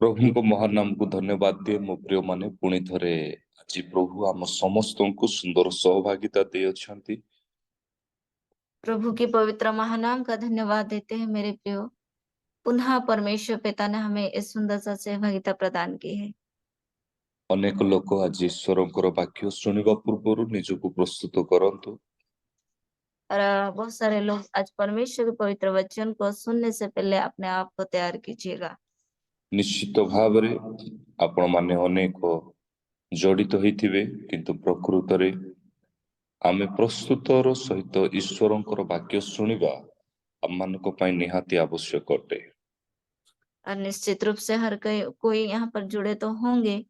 प्रभु को महान नाम को धन्यवाद दिए मो प्रिय माने पुणी थरे आज प्रभु आम समस्त को सुंदर सहभागिता दे अछंती। प्रभु की पवित्र महानाम का धन्यवाद देते हैं मेरे प्रियो। पुनः परमेश्वर पिता ने हमें इस सुंदर सा सहभागिता प्रदान की है। अनेक लोक आज ईश्वरंकर वाक्य सुनिबा पूर्वरु निजको प्रस्तुत करंतु। और बहुत सारे लोग आज परमेश्वर के पवित्र वचन को सुनने से पहले अपने आप को तैयार कीजिएगा। निश्चित भाव रे आपण माने अनेक जड़ित होइथिबे किंतु प्रकृत रे आमे प्रस्तुतर सहित ईश्वरंकर वाक्य सुनिबा आमानको पई निहाती आवश्यक अटे। और निश्चित रूप से हर कोई यहाँ पर जुड़े तो होंगे,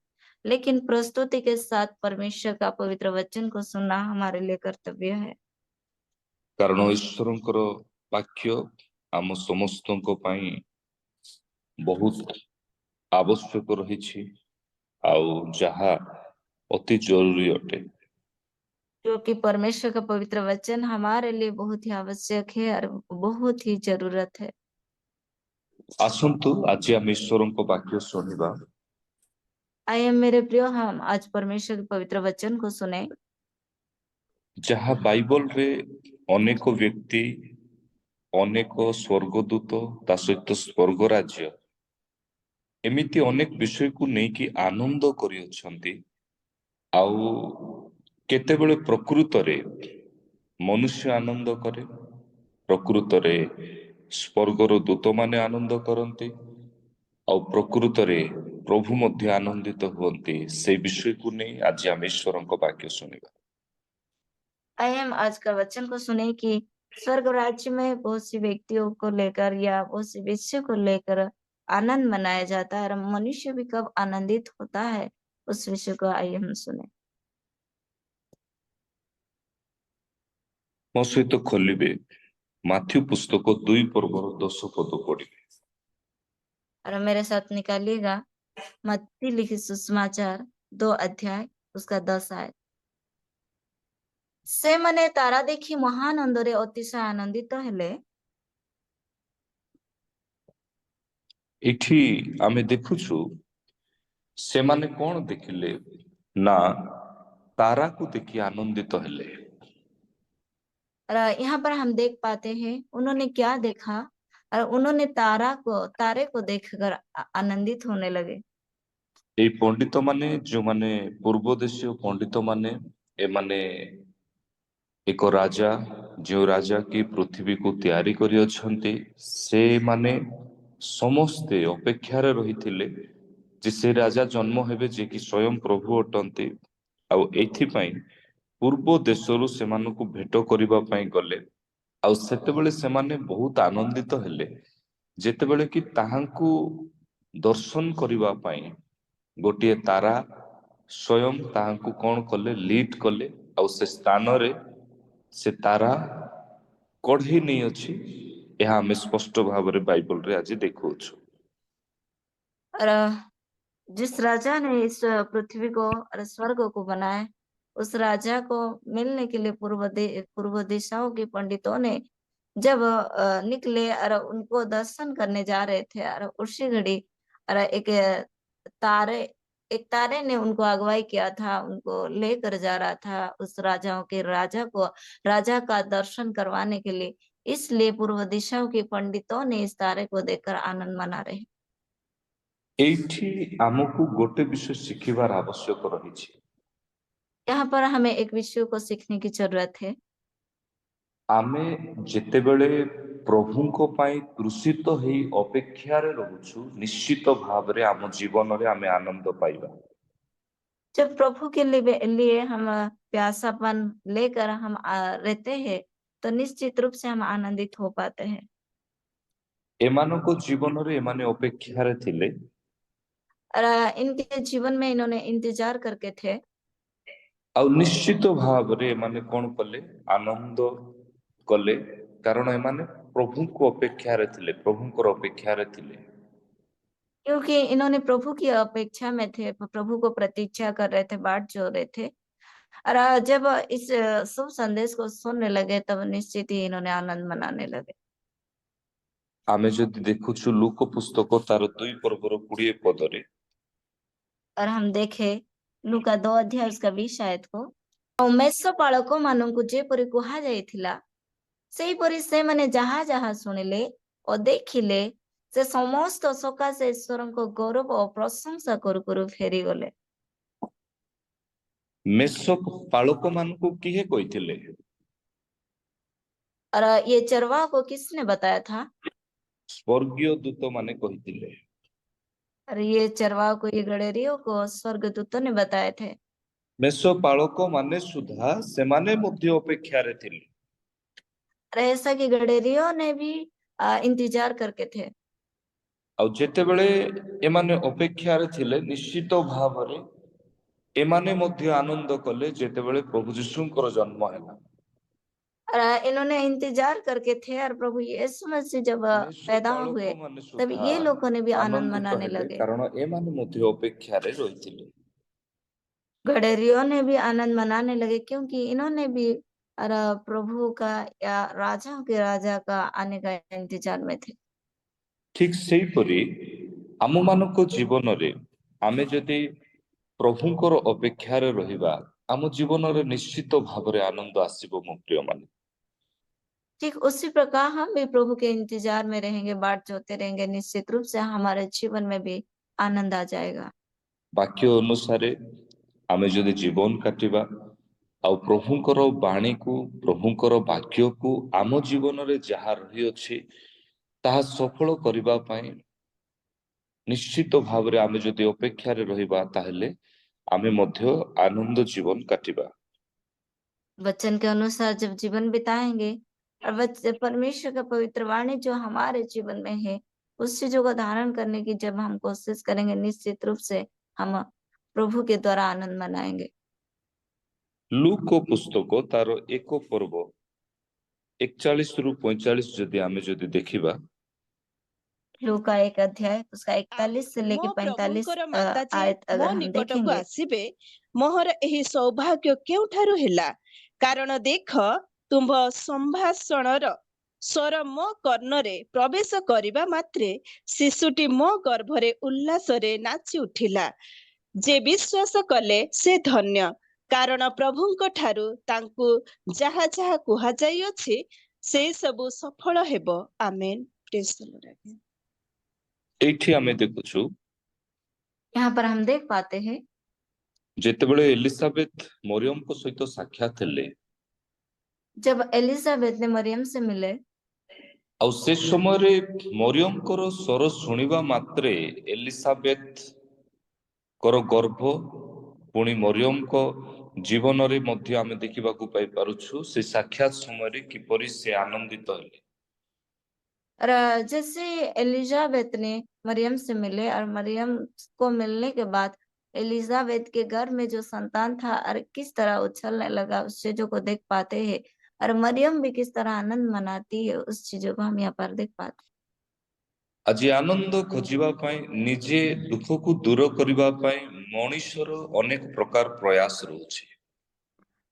लेकिन प्रस्तुति के साथ परमेश्वर का पवित्र वचन को सुनना हमारे लिए कर्तव्य है। कारण ईश्वरंकर वाक्य आम समस्तଙ୍କ ପାଇଁ बहुत आवश्यक रही आउ जहा अति जरूरी अटे। क्योंकि परमेश्वर का पवित्र वचन हमारे लिए बहुत ही आवश्यक है और बहुत ही जरूरत है। आसंतु आज आम ईश्वरंक वाक्य सुनिबा। आइए मेरे प्रियो, हम आज परमेश्वर के पवित्र वचन को सुने। जहा बाइबल रे अनेक व्यक्ति अनेक स्वर्गदूत ता सहित स्वर्ग राज्य एमिति अनेक विषय को नेकी आनंद करि अछंती। आउ केतेबेले प्रकृत रे मनुष्य आनंद करे, प्रकृत रे स्वर्गर दूत माने आनंद करते और प्रकृत रे प्रभु मध्य आनंदित हुअन्ति। से विषय को नहीं आज आम ईश्वरंक वाक्य सुनिबा। आइए हम आज का वचन को सुने कि स्वर्ग राज्य में बहुत सी व्यक्तियों को लेकर या बहुत सी विषय को लेकर आनंद मनाया जाता है, और मनुष्य भी कब आनंदित होता है उस विषय को आइए हम सुने। मो सहित खोलिबे माथ्यू पुस्तक 2 पर्वर 10 पद पढ़िबे। और मेरे साथ निकालिएगा मत्ती लिखित सुसमाचार 2 अध्याय उसका 10 आयत। से मने तारा देखी महान आनंदरे अतिशय आनंदित हेले। एठी आमे देखुछु से माने कौन देखिले ना तारा को देखि आनंदित हेले। और यहाँ पर हम देख पाते हैं उन्होंने क्या देखा, और उन्होंने तारे को देखकर आनंदित होने लगे। ए पंडित माने जो माने पूर्व देशीय पंडित माने ए माने एक राजा जो राजा की पृथ्वी को तैयारी करी अछंती से माने समस्ते अपेक्षा रे रहिथिले जे से राजा जन्म हेबे जे कि स्वयं प्रभु अटंती। आउ एथि पई पूर्व देशरु सेमानकु भेट करिबा पई गले। आउ सेतेबेले सेमाने बहुत आनंदित हेले जेतेबेले कि ताहांकु दर्शन करिबा पई गोटिए तारा स्वयं ताहांकु कौन कले लीड कले। आउ से स्थान रे से तारा कढ़ी नहीं अछि। यह आमे स्पष्ट भाव रे बाइबल रे आज देखौछु। और जिस राजा ने इस पृथ्वी को और स्वर्ग को बनाया, उस राजा को मिलने के लिए पूर्व दिशाओं के पंडितों ने जब निकले और उनको दर्शन करने जा रहे थे, और उसी घड़ी और तारे एक तारे ने उनको अगुवाई किया था, उनको लेकर जा रहा था उस राजाओं के राजा का दर्शन करवाने के लिए। इसलिए पूर्व दिशाओं के पंडितों ने इस तारे को देखकर आनंद मना रहे। एठी आमको गोटे विषय शिखिबार आवश्यक रही। यहाँ पर हमें एक विषय को सीखने की जरूरत है। आमे जेतेबेले प्रभुଙ୍କ ପାଇଁ कृषित ହେଇ ଅପେକ୍ଷାରେ ରହୁଛୁ ନିଶ୍ଚିତ ଭାବରେ ଆମ ଜୀବନରେ ଆମେ ଆନନ୍ଦ ପାଇବା। जब प्रभु के लिए हम प्यासापन लेकर हम रहते हैं, तो निश्चित रूप से हम आनंदित हो पाते हैं। एମାନଙ୍କ ଜୀବନରେ ଏମାନେ ଅପେକ୍ଷାରେ ଥିଲେ और इनके जीवन में इन्होंने इंतजार करके थे। ଆଉ ନିଶ୍ଚିତ ଭାବରେ ଏମାନେ କଣ କଲେ ଆନନ୍ଦ କଲେ କାରଣ ଏମାନେ ପ୍ରଭୁଙ୍କ ଅପେକ୍ଷାରେ ଥିଲେ ପ୍ରଭୁଙ୍କର ଅପେକ୍ଷାରେ ଥିଲେ। क्योंकि इन्होंने प्रभु की अपेक्षा में थे, प्रभु को प्रतीक्षा कर रहे थे, बाट जो रहे थे। और जब इस शुभ संदेश को सुनने लगे, तब निश्चित ही इन्होंने आनंद मनाने लगे। ଆମେ ଯଦି ଦେଖୁଛୁ ଲୁକ ପୁସ୍ତକ ତାର 2 ପର୍ବର 20 ପଦରେ और हम देखे लूका 2 अध्याय उसका 20 आयत को और मेଷ ପାଳକ ମାନଙ୍କୁ ଯେପରି କୁହାଯାଇଥିଲା ସେହିପରି ସେମାନେ ଯାହା ଯାହା ଶୁଣିଲେ ଓ ଦେଖିଲେ ସେ ସମସ୍ତ ସକାଶେ ଈଶ୍ୱରଙ୍କ ଗୌରବ ଓ ପ୍ରଶଂସା କରୁ କରୁ ଫେରିଗଲେ। ମେଷ ପାଳକ ମାନଙ୍କୁ କିଏ କହିଥିଲେ? और ये चरवाह को किसने बताया था? ସ୍ୱର୍ଗୀୟ ଦୂତ ମାନେ କହିଥିଲେ। और ये चरवाह को, ये गडेरियों को स्वर्गदूतों ने बताए थे। ମେଷ ପାଳକ ମାନେ ସୁଦ୍ଧା ସେମାନେ ମଧ୍ୟ ଅପେକ୍ଷାରେ ଥିଲେ। और ऐसा कि गडेरियों ने भी इंतजार करके थे। ଆଉ ଯେତେବେଳେ ଏମାନେ ଅପେକ୍ଷାରେ ଥିଲେ ନିଶ୍ଚିତ ଭାବରେ ଏମାନେ ମଧ୍ୟ ଆନନ୍ଦ କଲେ ଯେତେବେଳେ ପ୍ରଭୁ ଯୀଶୁଙ୍କର ଜନ୍ମ ହେଲା। और इन्होंने इंतजार करके थे और प्रभु यीशु मसीह जब ମେଷ पैदा ପାଳକ हुए ମାନେ तब ସୁଦ୍ଧା ये लोगों ने भी आनंद ଆନନ୍ଦିତ मनाने ହେଲେ लगे। କାରଣ ଏମାନେ ମଧ୍ୟ ଅପେକ୍ଷାରେ ରହିଥିଲେ। गडेरियों ने भी आनंद मनाने लगे क्योंकि इन्होंने भी और प्रभु का या राजाओं के राजा का आने का इंतजार में थे। ଠିକ ସେହିପରି ଆମମାନଙ୍କ ଜୀବନରେ ଆମେ ଯଦି ପ୍ରଭୁଙ୍କର ଅପେକ୍ଷାରେ ରହିବା ଆମ ଜୀବନରେ ନିଶ୍ଚିତ ଭାବରେ ଆନନ୍ଦ ଆସିବ ମୋ ପ୍ରିୟମାନେ। ठीक उसी प्रकार हम भी प्रभु के इंतजार में रहेंगे, बाट जोते रहेंगे, निश्चित रूप से हमारे जीवन में भी आनंद आ जाएगा। ବାକ୍ୟ ଅନୁସାରେ ଆମେ ଯଦି ଜୀବନ କାଟିବା ଆଉ ପ୍ରଭୁଙ୍କର ବାଣୀକୁ ପ୍ରଭୁଙ୍କର ବାକ୍ୟକୁ ଆମ ଜୀବନରେ ଯାହା ରହିଅଛି ତାହା ସଫଳ କରିବା ପାଇଁ ନିଶ୍ଚିତ ଭାବରେ ଆମେ ଯଦି ଅପେକ୍ଷାରେ ରହିବା ତାହେଲେ ଆମେ ମଧ୍ୟ ଆନନ୍ଦ ଜୀବନ କାଟିବା। वचन के अनुसार जब जीवन बिताएंगे और परमेश्वर का पवित्र वाणी जो हमारे जीवन में है उस चीजों को धारण करने की जब हम कोशिश करेंगे, निश्चित रूप से हम प्रभु के द्वारा आनंद मनाएंगे। ଲୁକ ପୁସ୍ତକ ତାର 1 ପର୍ବ 41 ରୁ 45 ଯଦି ଆମେ ଯଦି ଦେଖିବା लूका 1 अध्याय उसका 41 से ମୋ लेके 45 ପ୍ରଭୁଙ୍କର ମାତା ଯେ आयत ମୋ अगर हम ନିକଟକୁ देखेंगे ଆସିବେ, ମୋହର ଏହି ସୌଭାଗ୍ୟ କେଉଁଠାରୁ ହେଲା? କାରଣ ଦେଖ, ତୁମ୍ଭ ସମ୍ଭାଷଣର ସ୍ୱର ମୋ କର୍ଣ୍ଣରେ ପ୍ରବେଶ କରିବା ମାତ୍ରେ ଶିଶୁଟି ମୋ ଗର୍ଭରେ ଉଲ୍ଲାସରେ ନାଚି ଉଠିଲା। ଯେ ବିଶ୍ୱାସ କଲେ ସେ ଧନ୍ୟ, କାରଣ ପ୍ରଭୁଙ୍କ ଠାରୁ ତାଙ୍କୁ ଯାହା ଯାହା କୁହାଯାଇଅଛି ସେ ସବୁ ସଫଳ ହେବ। ଆମେନ୍। Praise the Lord. ଆଜ୍ଞା। ଏଇଠି ଆମେ ଦେଖୁଛୁ यहाँ पर हम देख पाते हैं ଯେତେବେଳେ ଏଲିସାବେଥ ମରିୟମଙ୍କ ସହିତ ସାକ୍ଷାତ ହେଲେ जब एलिजाबेथ ने मरियम से मिले ଆଉ ସେ ସମୟରେ ମରିୟମଙ୍କର ସ୍ୱର ଶୁଣିବା ମାତ୍ରେ ଏଲିସାବେଥଙ୍କର ଗର୍ଭ ପୁଣି ମରିୟମଙ୍କ ଜୀବନରେ ମଧ୍ୟ ଆମେ ଦେଖିବାକୁ ପାଇପାରୁଛୁ ସେ ସାକ୍ଷାତ ସମୟରେ କିପରି ସେ ଆନନ୍ଦିତ ହେଲେ। और जैसे एलिजाबेथ ने मरियम से मिले और मरियम को मिलने के बाद एलिजाबेथ के गर्भ में जो संतान था और किस तरह उछलने लगा उस चीजों को देख पाते हैं। और मरियम भी किस तरह आनंद मनाती है उस चीजों को हम यहाँ पर देख पाते हैं। ଆଜି ଆନନ୍ଦ ଖୋଜିବା ପାଇଁ ନିଜେ ଦୁଃଖକୁ ଦୂର କରିବା ପାଇଁ ମଣିଷର ଅନେକ ପ୍ରକାର ପ୍ରୟାସ ରହୁଛି।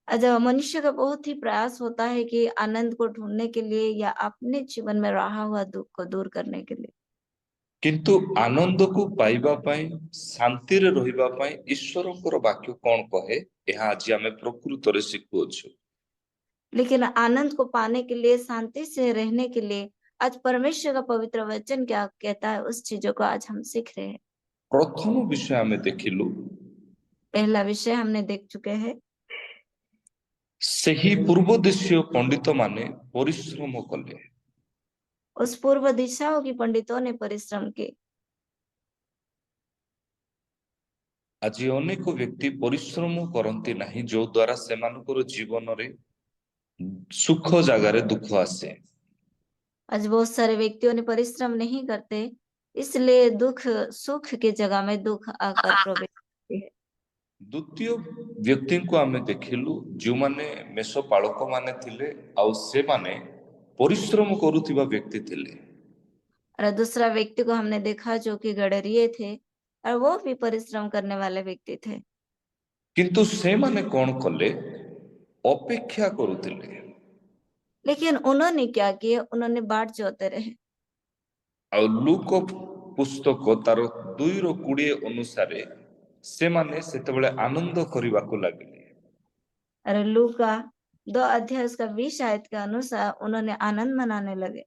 आज मनुष्य का बहुत ही प्रयास होता है कि आनंद को ढूंढने के लिए या अपने जीवन में रहा हुआ दुख को दूर करने के लिए। କିନ୍ତୁ ଆନନ୍ଦକୁ ପାଇବା ପାଇଁ ଶାନ୍ତିରେ ରହିବା ପାଇଁ ଈଶ୍ୱରଙ୍କର ବାକ୍ୟ କଣ କହେ ଏହା ଆଜି ଆମେ ପ୍ରକୃତରେ ଶିଖୁଅଛୁ। लेकिन आनंद को पाने के लिए, शांति से रहने के लिए आज परमेश्वर का पवित्र वचन क्या कहता है उस चीजों को आज हम सीख रहे हैं। ପ୍ରଥମ ବିଷୟ ଆମେ ଦେଖିଲୁ पहला विषय हमने देख चुके हैं ସେହି ପୂର୍ବ ଦେଶୀୟ ପଣ୍ଡିତ ମାନେ ପରିଶ୍ରମ କଲେ। उस पूर्व दिशाओं की पंडितों ने परिश्रम किए। ଆଜି ଅନେକ ବ୍ୟକ୍ତି ପରିଶ୍ରମ କରନ୍ତି ନାହିଁ ଯୋଉ ଦ୍ୱାରା ସେମାନଙ୍କର ଜୀବନରେ ସୁଖ ଜାଗାରେ ଦୁଃଖ ଆସେ। आज बहुत सारे व्यक्तियों ने परिश्रम नहीं करते, इसलिए दुख सुख की जगह में दुख आकर प्रवेश करती है। ଦ୍ୱିତୀୟ ବ୍ୟକ୍ତିଙ୍କୁ ଆମେ ଦେଖିଲୁ ଯେଉଁମାନେ ମେଷ ପାଳକ ମାନେ ଥିଲେ ଆଉ ସେମାନେ ପରିଶ୍ରମ କରୁଥିବା ବ୍ୟକ୍ତି ଥିଲେ। और दूसरा व्यक्ति को हमने देखा जो कि गडरिये थे और वो भी परिश्रम करने वाले व्यक्ति थे। କିନ୍ତୁ ସେମାନେ କଣ କଲେ ଅପେକ୍ଷା କରୁଥିଲେ। लेकिन उन्होंने क्या किया, उन्होंने बाट जोते रहे। ଆଉ ଲୁକ ପୁସ୍ତକ ତାର 2:20 ଅନୁସାରେ ସେମାନେ ସେତେବେଳେ ଆନନ୍ଦ କରିବାକୁ ଲାଗିଲେ। और लूका 2 अध्याय उसका 20 आयत के अनुसार उन्होंने आनंद मनाने लगे,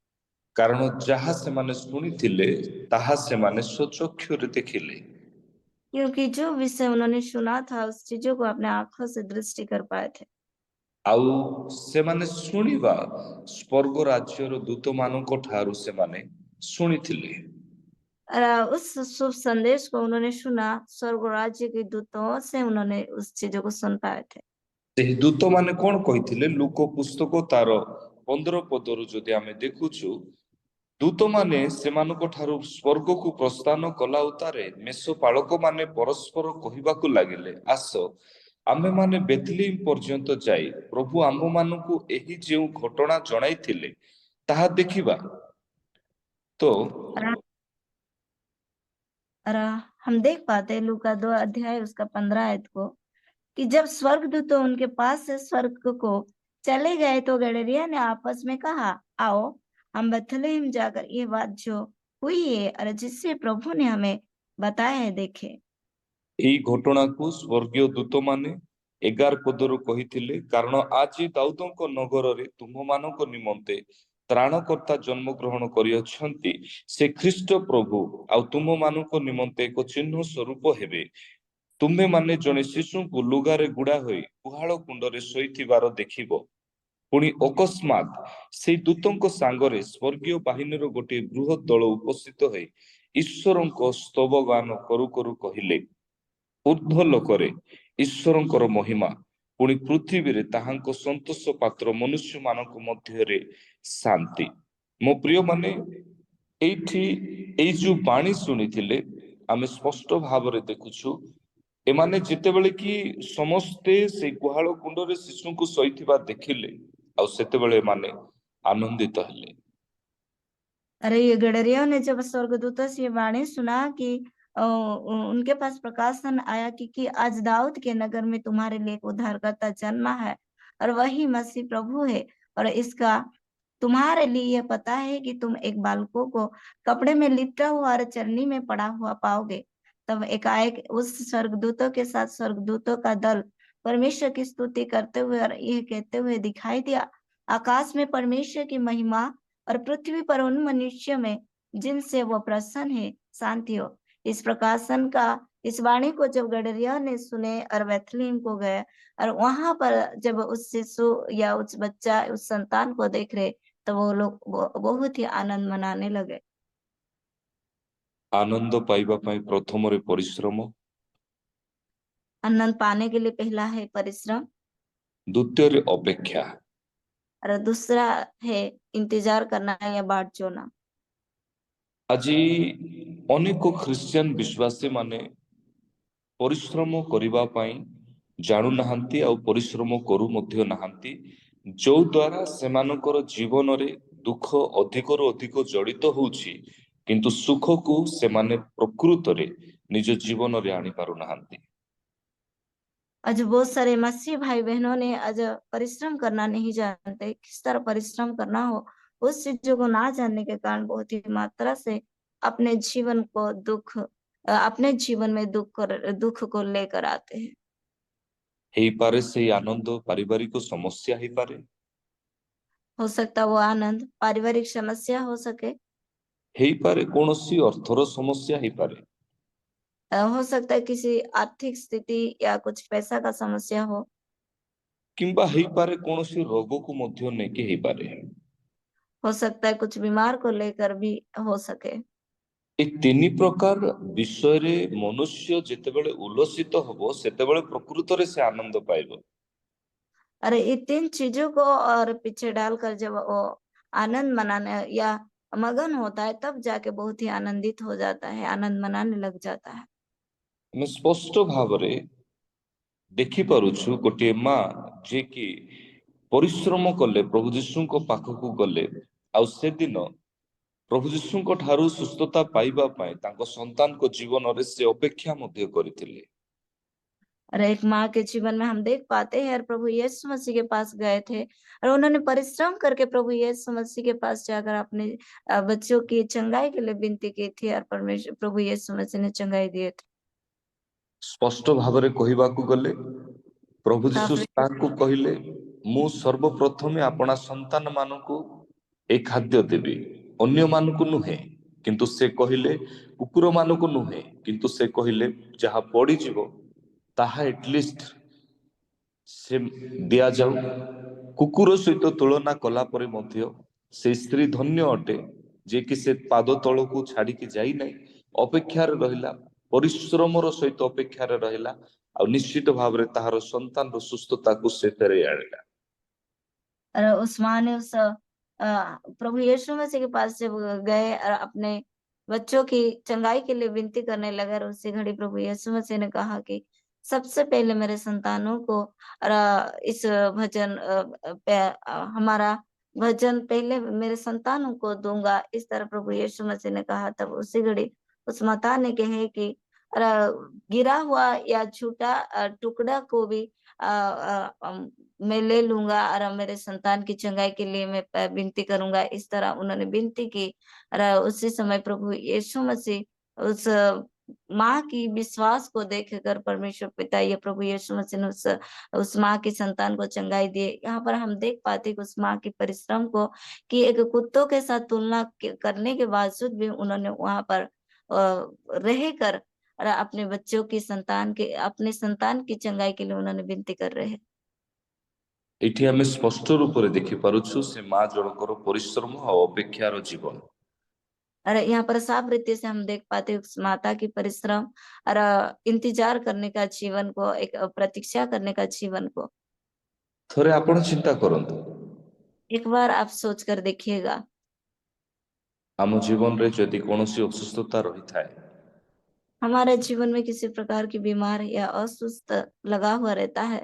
କାରଣ ଯାହା ସେମାନେ ଶୁଣିଥିଲେ ତାହା ସେମାନେ ସ୍ୱଚକ୍ଷୁରେ ଦେଖିଲେ। क्योंकि जो विषय उन्होंने सुना था उस चीजों को अपने आंखों से दृष्टि कर पाए थे। ଆଉ ସେମାନେ ଶୁଣିବା ସ୍ୱର୍ଗ ରାଜ୍ୟର ଦୂତମାନଙ୍କ ଠାରୁ ସେମାନେ ଶୁଣିଥିଲେ। और उस शुभ संदेश को उन्होंने सुना, स्वर्ग राज्य के दूतों से उन्होंने उस चीजों को सुन पाए थे। ସେହି ଦୂତମାନେ କଣ କହିଥିଲେ? ଲୁକ ପୁସ୍ତକ ତାର 15 ପଦରୁ ଯଦି ଆମେ ଦେଖୁଛୁ, ଦୂତମାନେ ସେମାନଙ୍କ ଠାରୁ ସ୍ୱର୍ଗକୁ ପ୍ରସ୍ଥାନ କଲା ଉତ୍ତାରେ ମେଷପାଳକମାନେ ପରସ୍ପର କହିବାକୁ ଲାଗିଲେ, ଆସ ଆମେମାନେ ବେଥଲିମ୍ ପର୍ଯ୍ୟନ୍ତ ଯାଇ ପ୍ରଭୁ ଆମମାନଙ୍କୁ ଏହି ଯେଉଁ ଘଟଣା ଜଣାଇଥିଲେ ତାହା ଦେଖିବା। ତ और हम देख पाते हैं लूका 2 अध्याय उसका 15 आयत को, कि जब स्वर्गदूत उनके पास से स्वर्ग को चले गए तो गडरिया ने आपस में कहा, आओ हम बेथलेहम जाकर ये बात जो हुई है और जिससे प्रभु ने हमें बताया है देखे। ଏହି ଘଟଣାକୁ ସ୍ୱର୍ଗୀୟ ଦୂତମାନେ 11 ପଦରୁ କହିଥିଲେ, କାରଣ ଆଜି ଦାଉଦଙ୍କ ନଗରରେ ତୁମମାନଙ୍କ ନିମନ୍ତେ ତ୍ରାଣକର୍ତ୍ତା ଜନ୍ମଗ୍ରହଣ କରିଅଛନ୍ତି, ସେ ଖ୍ରୀଷ୍ଟ ପ୍ରଭୁ। ଆଉ ତୁମମାନଙ୍କ ନିମନ୍ତେ ଏକ ଚିହ୍ନ ସ୍ୱରୂପ ହେବେ, ତୁମେମାନେ ଜଣେ ଶିଶୁଙ୍କୁ ଲୁଗାରେ ଗୁଡା ହୋଇ ଗୁହାଳ କୁଣ୍ଡରେ ଶୋଇଥିବାର ଦେଖିବ। ପୁଣି ଅକସ୍ମାତ୍ ସେଇ ଦୂତଙ୍କ ସାଙ୍ଗରେ ସ୍ୱର୍ଗୀୟ ବାହିନୀର ଗୋଟିଏ ବୃହତ୍ ଦଳ ଉପସ୍ଥିତ ହୋଇ ଈଶ୍ୱରଙ୍କ ସ୍ତବ ଗାନ କରୁ କରୁ କହିଲେ, ଉର୍ଦ୍ଧ୍ୱ ଲୋକରେ ଈଶ୍ୱରଙ୍କର ମହିମା, ପୁଣି ପୃଥିବୀରେ ତାହାଙ୍କ ସନ୍ତୋଷ ପାତ୍ର ମନୁଷ୍ୟମାନଙ୍କ ମଧ୍ୟରେ ଶାନ୍ତି। ମୋ ପ୍ରିୟମାନେ, ଏଇଠି ଏଇ ଯୋଉ ବାଣୀ ଶୁଣିଥିଲେ ଆମେ ସ୍ପଷ୍ଟ ଭାବରେ ଦେଖୁଛୁ, ଏମାନେ ଯେତେବେଳେ କି ସମସ୍ତେ ସେଇ ଗୁହାଳ କୁଣ୍ଡରେ ଶିଶୁଙ୍କୁ ଶୋଇଥିବା ଦେଖିଲେ, ଆଉ ସେତେବେଳେ ଏମାନେ ଆନନ୍ଦିତ ହେଲେ। अरे ये गडरियों ने जब स्वर्गदूतों से ये वाणी सुना कि उनके पास प्रकाशन आया कि आज दाऊद के नगर में तुम्हारे लिए एक उद्धारकर्ता जन्मा है और वही मसीह प्रभु है, और इसका तुम्हारे लिए यह पता है कि तुम एक बालकों को कपड़े में लिपटा हुआ और चलनी में पड़ा हुआ पाओगे। तब एकाएक उस स्वर्गदूतों के साथ स्वर्गदूतों का दल परमेश्वर की स्तुति करते हुए और यह कहते हुए दिखाई दिया, आकाश में परमेश्वर की महिमा और पृथ्वी पर उन मनुष्यों में जिनसे वो प्रसन्न है शांति हो। इस प्रकाशन का इस वाणी को जब गडरिया ने सुने और बेथलेहम को गए और वहां पर जब उस शिशु या उस बच्चा उस संतान को देख रहे तो वो लोग बहुत ही आनंद मनाने लगे। ଆନନ୍ଦ ପାଇବା ପାଇଁ ପ୍ରଥମରେ ପରିଶ୍ରମ, आनंद पाने के लिए पहला है परिश्रम ଦ୍ୱିତୀୟରେ ଅପେକ୍ଷା। और दूसरा है इंतजार करना या बाट जोना। ଆଜି ଅନେକ ଖ୍ରୀଷ୍ଟିଆନ ବିଶ୍ୱାସୀ ମାନେ ପରିଶ୍ରମ କରିବା ପାଇଁ ଜାଣୁନାହାନ୍ତି ଆଉ ପରିଶ୍ରମ କରୁ ମଧ୍ୟ ନାହାନ୍ତି, ଯୋଉ ଦ୍ୱାରା ସେମାନଙ୍କର ଜୀବନରେ ଦୁଃଖ ଅଧିକରୁ ଅଧିକ ଜଡ଼ିତ ହଉଛି, କିନ୍ତୁ ସୁଖକୁ ସେମାନେ ପ୍ରକୃତରେ ନିଜ ଜୀବନରେ ଆଣି ପାରୁନାହାନ୍ତି। आज बहुत सारे मसीह भाई बहनों ने आज परिश्रम करना नहीं जानते, किस तरह परिश्रम करना हो उस चीजों को ना जानने के कारण बहुत ही मात्रा से अपने जीवन को अपने जीवन में दुख को लेकर आते हैं। ହେଇପାରେ ସେଇ ଆନନ୍ଦ ପାରିବାରିକ ସମସ୍ୟା ହେଇପାରେ, हो सकता वो आनंद पारिवारिक समस्या हो सके, ହେଇପାରେ କୌଣସି ଅର୍ଥର ସମସ୍ୟା ହେଇପାରେ, हो सकता है किसी आर्थिक स्थिति या कुछ पैसा का समस्या କିମ୍ବା ହେଇପାରେ କୌଣସି ରୋଗକୁ ମଧ୍ୟ ନେଇକି ହେଇପାରେ। हो सकता है कुछ बीमार को लेकर भी हो सके। এই ତିନି ପ୍ରକାର ବିଷୟରେ ମନୁଷ୍ୟ ଯେତେବେଳେ ଉଲ୍ଲସିତ ହବ, ସେତେବେଳେ ପ୍ରକୃତରେ ସେ ଆନନ୍ଦ ପାଇବ। अरे ये 3 चीजों को और पीछे डालकर जब वो आनंद मनाने या मगन होता है तब जाके बहुत ही आनंदित हो जाता है, आनंद मनाने लग जाता है। ଆମେ ସ୍ପଷ୍ଟ ଭାବରେ ଦେଖିପାରୁଛୁ ଗୋଟିଏ ମା ଯିଏକି ପରିଶ୍ରମ କଲେ, ପ୍ରଭୁ ଯୀଶୁଙ୍କ ପାଖକୁ ଗଲେ, ଆଉ ସେଦିନ ପ୍ରଭୁ ଯୀଶୁଙ୍କ ଠାରୁ ସୁସ୍ଥତା ପାଇବା ପାଇଁ ତାଙ୍କ ସନ୍ତାନଙ୍କ ଜୀବନରେ ସେ ଅପେକ୍ଷା ମଧ୍ୟ କରିଥିଲେ। और एक माँ के जीवन में हम देख पाते हैं और प्रभु यीशु मसीह के पास गए थे और उन्होंने परिश्रम करके प्रभु यीशु मसीह के पास जाकर अपने बच्चों की चंगाई के लिए विनती की थी और परमेश्वर प्रभु यीशु मसीह ने चंगाई दिए थे। स्पष्ट भाବରେ କହିବାକୁ ଗଲେ ପ୍ରଭୁ ଯୀଶୁ साफ ତାଙ୍କୁ କହିଲେ, ମୁଁ ସର୍ବପ୍ରଥମେ ଆପଣା ସନ୍ତାନ ମାନଙ୍କୁ ଏ ଖାଦ୍ୟ ଦେବି, ଅନ୍ୟମାନଙ୍କୁ ନୁହେଁ। କିନ୍ତୁ ସେ କହିଲେ କୁକୁର ମାନଙ୍କୁ ନୁହେଁ, କିନ୍ତୁ ସେ କହିଲେ ଯାହା ପଡିଯିବ ତାହା ଏଟଲିଷ୍ଟ ସେ ଦିଆଯାଉ। କୁକୁର ସହିତ ତୁଳନା କଲା ପରେ ମଧ୍ୟ ସେ ସ୍ତ୍ରୀ ଧନ୍ୟ ଅଟେ, ଯେ କି ସେ ପାଦ ତଳକୁ ଛାଡିକି ଯାଇନାହିଁ, ଅପେକ୍ଷାରେ ରହିଲା, ପରିଶ୍ରମର ସହିତ ଅପେକ୍ଷାରେ ରହିଲା, ଆଉ ନିଶ୍ଚିତ ଭାବରେ ତାହାର ସନ୍ତାନର ସୁସ୍ଥତାକୁ ସେ ଫେରାଇ ଆଣିଲା। और उस माँ ने उस प्रभु यीशु मसीह के पास जब गए और अपने बच्चों की चंगाई के लिए विनती करने लगे और उसी घड़ी प्रभु यीशु मसीह ने कहा कि सबसे पहले मेरे संतानों को और इस भजन हमारा भजन पहले मेरे संतानों को दूंगा, इस तरह प्रभु यीशु मसीह ने कहा। तब उसी घड़ी उस माता ने कहे कि गिरा हुआ या छूटा टुकड़ा को भी मैं ले लूंगा और मेरे संतान की चंगाई के लिए मैं विनती करूंगा, इस तरह उन्होंने विनती की। और उसी समय प्रभु यीशु मसीह उस माँ की विश्वास को देखकर परमेश्वर पिता ये प्रभु यीशु मसीह ने उस माँ की संतान को चंगाई दिए। यहाँ पर हम देख पाते कि उस माँ की परिश्रम को कि एक कुत्तों के साथ तुलना करने के बावजूद भी उन्होंने वहां पर रहकर और अपने बच्चों की अपने संतान की चंगाई के लिए उन्होंने विनती कर रहे हैं। ଏଠି ଆମେ ସ୍ପଷ୍ଟ ରୂପରେ ଦେଖିପାରୁଛୁ ସେ ମା ଜଣଙ୍କର ପରିଶ୍ରମ ଆଉ ଅପେକ୍ଷାର ଜୀବନ। और यहाँ पर साफ रीति से हम देख पाते हैं उस माता की परिश्रम और इंतजार करने का जीवन को, एक प्रतीक्षा करने का जीवन को। ଥରେ ଆପଣ ଚିନ୍ତା କରନ୍ତୁ, एक बार आप सोच कर देखिएगा, ଆମ ଜୀବନରେ ଯଦି କୌଣସି ଅସୁସ୍ଥତା ରହିଥାଏ, हमारे जीवन में किसी प्रकार की बीमार या अस्वस्थ लगा हुआ रहता है,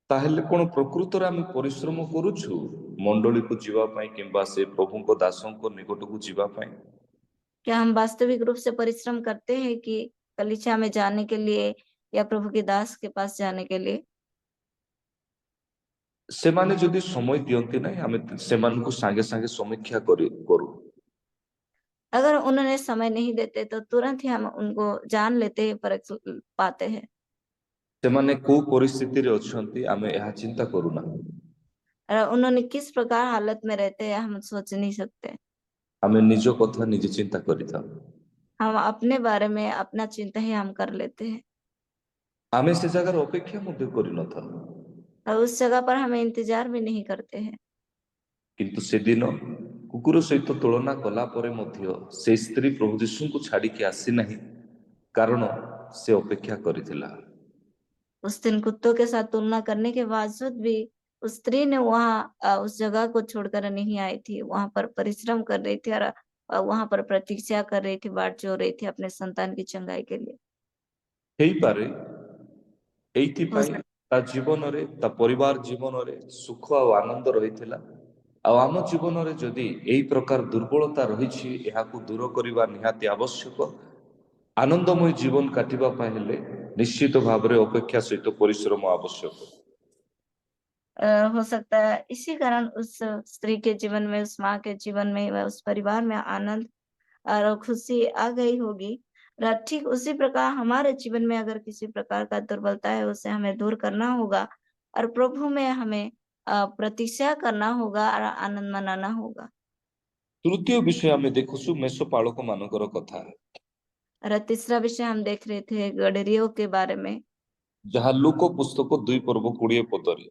ତାହେଲେ କଣ ପ୍ରକୃତରେ ଆମେ ପରିଶ୍ରମ କରୁଛୁ ମଣ୍ଡଳୀକୁ ଯିବା ପାଇଁ କିମ୍ବା ସେ ପ୍ରଭୁଙ୍କ ଦାସଙ୍କ ନିକଟକୁ ଯିବା ପାଇଁ? क्या हम वास्तविक रूप से परिश्रम करते हैं कि कलीसिया में जाने के लिए या प्रभु के दास के पास जाने के लिए? ସେମାନେ ଯଦି ସମୟ ଦିଅନ୍ତି ନାହିଁ, ଆମେ ସେମାନଙ୍କୁ ସାଙ୍ଗେ ସାଙ୍ଗେ ସମୀକ୍ଷା କରୁ। अगर उन्होंने समय नहीं देते तो तुरंत ही हम उनको जान लेते हैं, परख पाते हैं। ସେମାନେ କୋଉ ପରିସ୍ଥିତିରେ ଅଛନ୍ତି ଆମେ ଏହା ଚିନ୍ତା କରୁନା। उन्होंने किस प्रकार हालत में रहते हैं हम सोच नहीं सकते। ଆମେ ନିଜ କଥା ନିଜେ ଚିନ୍ତା କରିଥାଉ। हम अपने बारे में अपना चिंता ही हम कर लेते हैं ଆମେ ସେ ଜାଗାରେ ଅପେକ୍ଷା ମଧ୍ୟ କରିନଥାଉ। और उस जगह पर हमें इंतजार भी नहीं करते हैं। କିନ୍ତୁ ସେଦିନ କୁକୁର ସହିତ ତୁଳନା କଲା ପରେ ମଧ୍ୟ ସେ ସ୍ତ୍ରୀ ପ୍ରଭୁ ଯୀଶୁଙ୍କୁ ଛାଡିକି ଆସିନାହିଁ, କାରଣ ସେ ଅପେକ୍ଷା କରିଥିଲା। उस दिन कुत्तों के साथ तुलना करने के बावजूद भी उस स्त्री ने वहां उस जगह को छोड़कर नहीं आई थी, वहां पर परिश्रम कर रही थी और वहां पर प्रतीक्षा कर रही थी, बाट जोह रही थी अपने संतान की चंगाई के लिए। ହେଇପାରେ हो ଏଇଥିପାଇଁ सक- ତା ଜୀବନରେ, ତା ପରିବାର ଜୀବନରେ ସୁଖ ଆଉ ଆନନ୍ଦ ରହିଥିଲା। ଆଉ ଆମ ଜୀବନରେ ଯଦି ଏଇ ପ୍ରକାର ଦୁର୍ବଳତା ରହିଛି, ଏହାକୁ ଦୂର କରିବା ନିହାତି ଆବଶ୍ୟକ। ଆନନ୍ଦମୟ ଜୀବନ କାଟିବା ପାଇଁ ହେଲେ ନିଶ୍ଚିତ ଭାବରେ ଅପେକ୍ଷା ସହିତ ପରିଶ୍ରମ ଆବଶ୍ୟକ। हो सकता है इसी कारण उस स्त्री के जीवन में, उस माँ के जीवन में व उस परिवार में आनंद और खुशी आ गई होगी। और ठीक उसी प्रकार हमारे जीवन में अगर किसी प्रकार का दुर्बलता है उसे हमें दूर करना होगा और प्रभु में हमें प्रतीक्षा करना होगा और आनंद मनाना होगा। ତୃତୀୟ ବିଷୟ ଆମେ ଦେଖୁଛୁ ମେଷପାଳକ ମାନଙ୍କର କଥା, और तीसरा विषय हम देख रहे थे गडरियों के बारे में, ଯାହା ଲୁକ ପୁସ୍ତକ 2 ପର୍ବ 20 ପଦରେ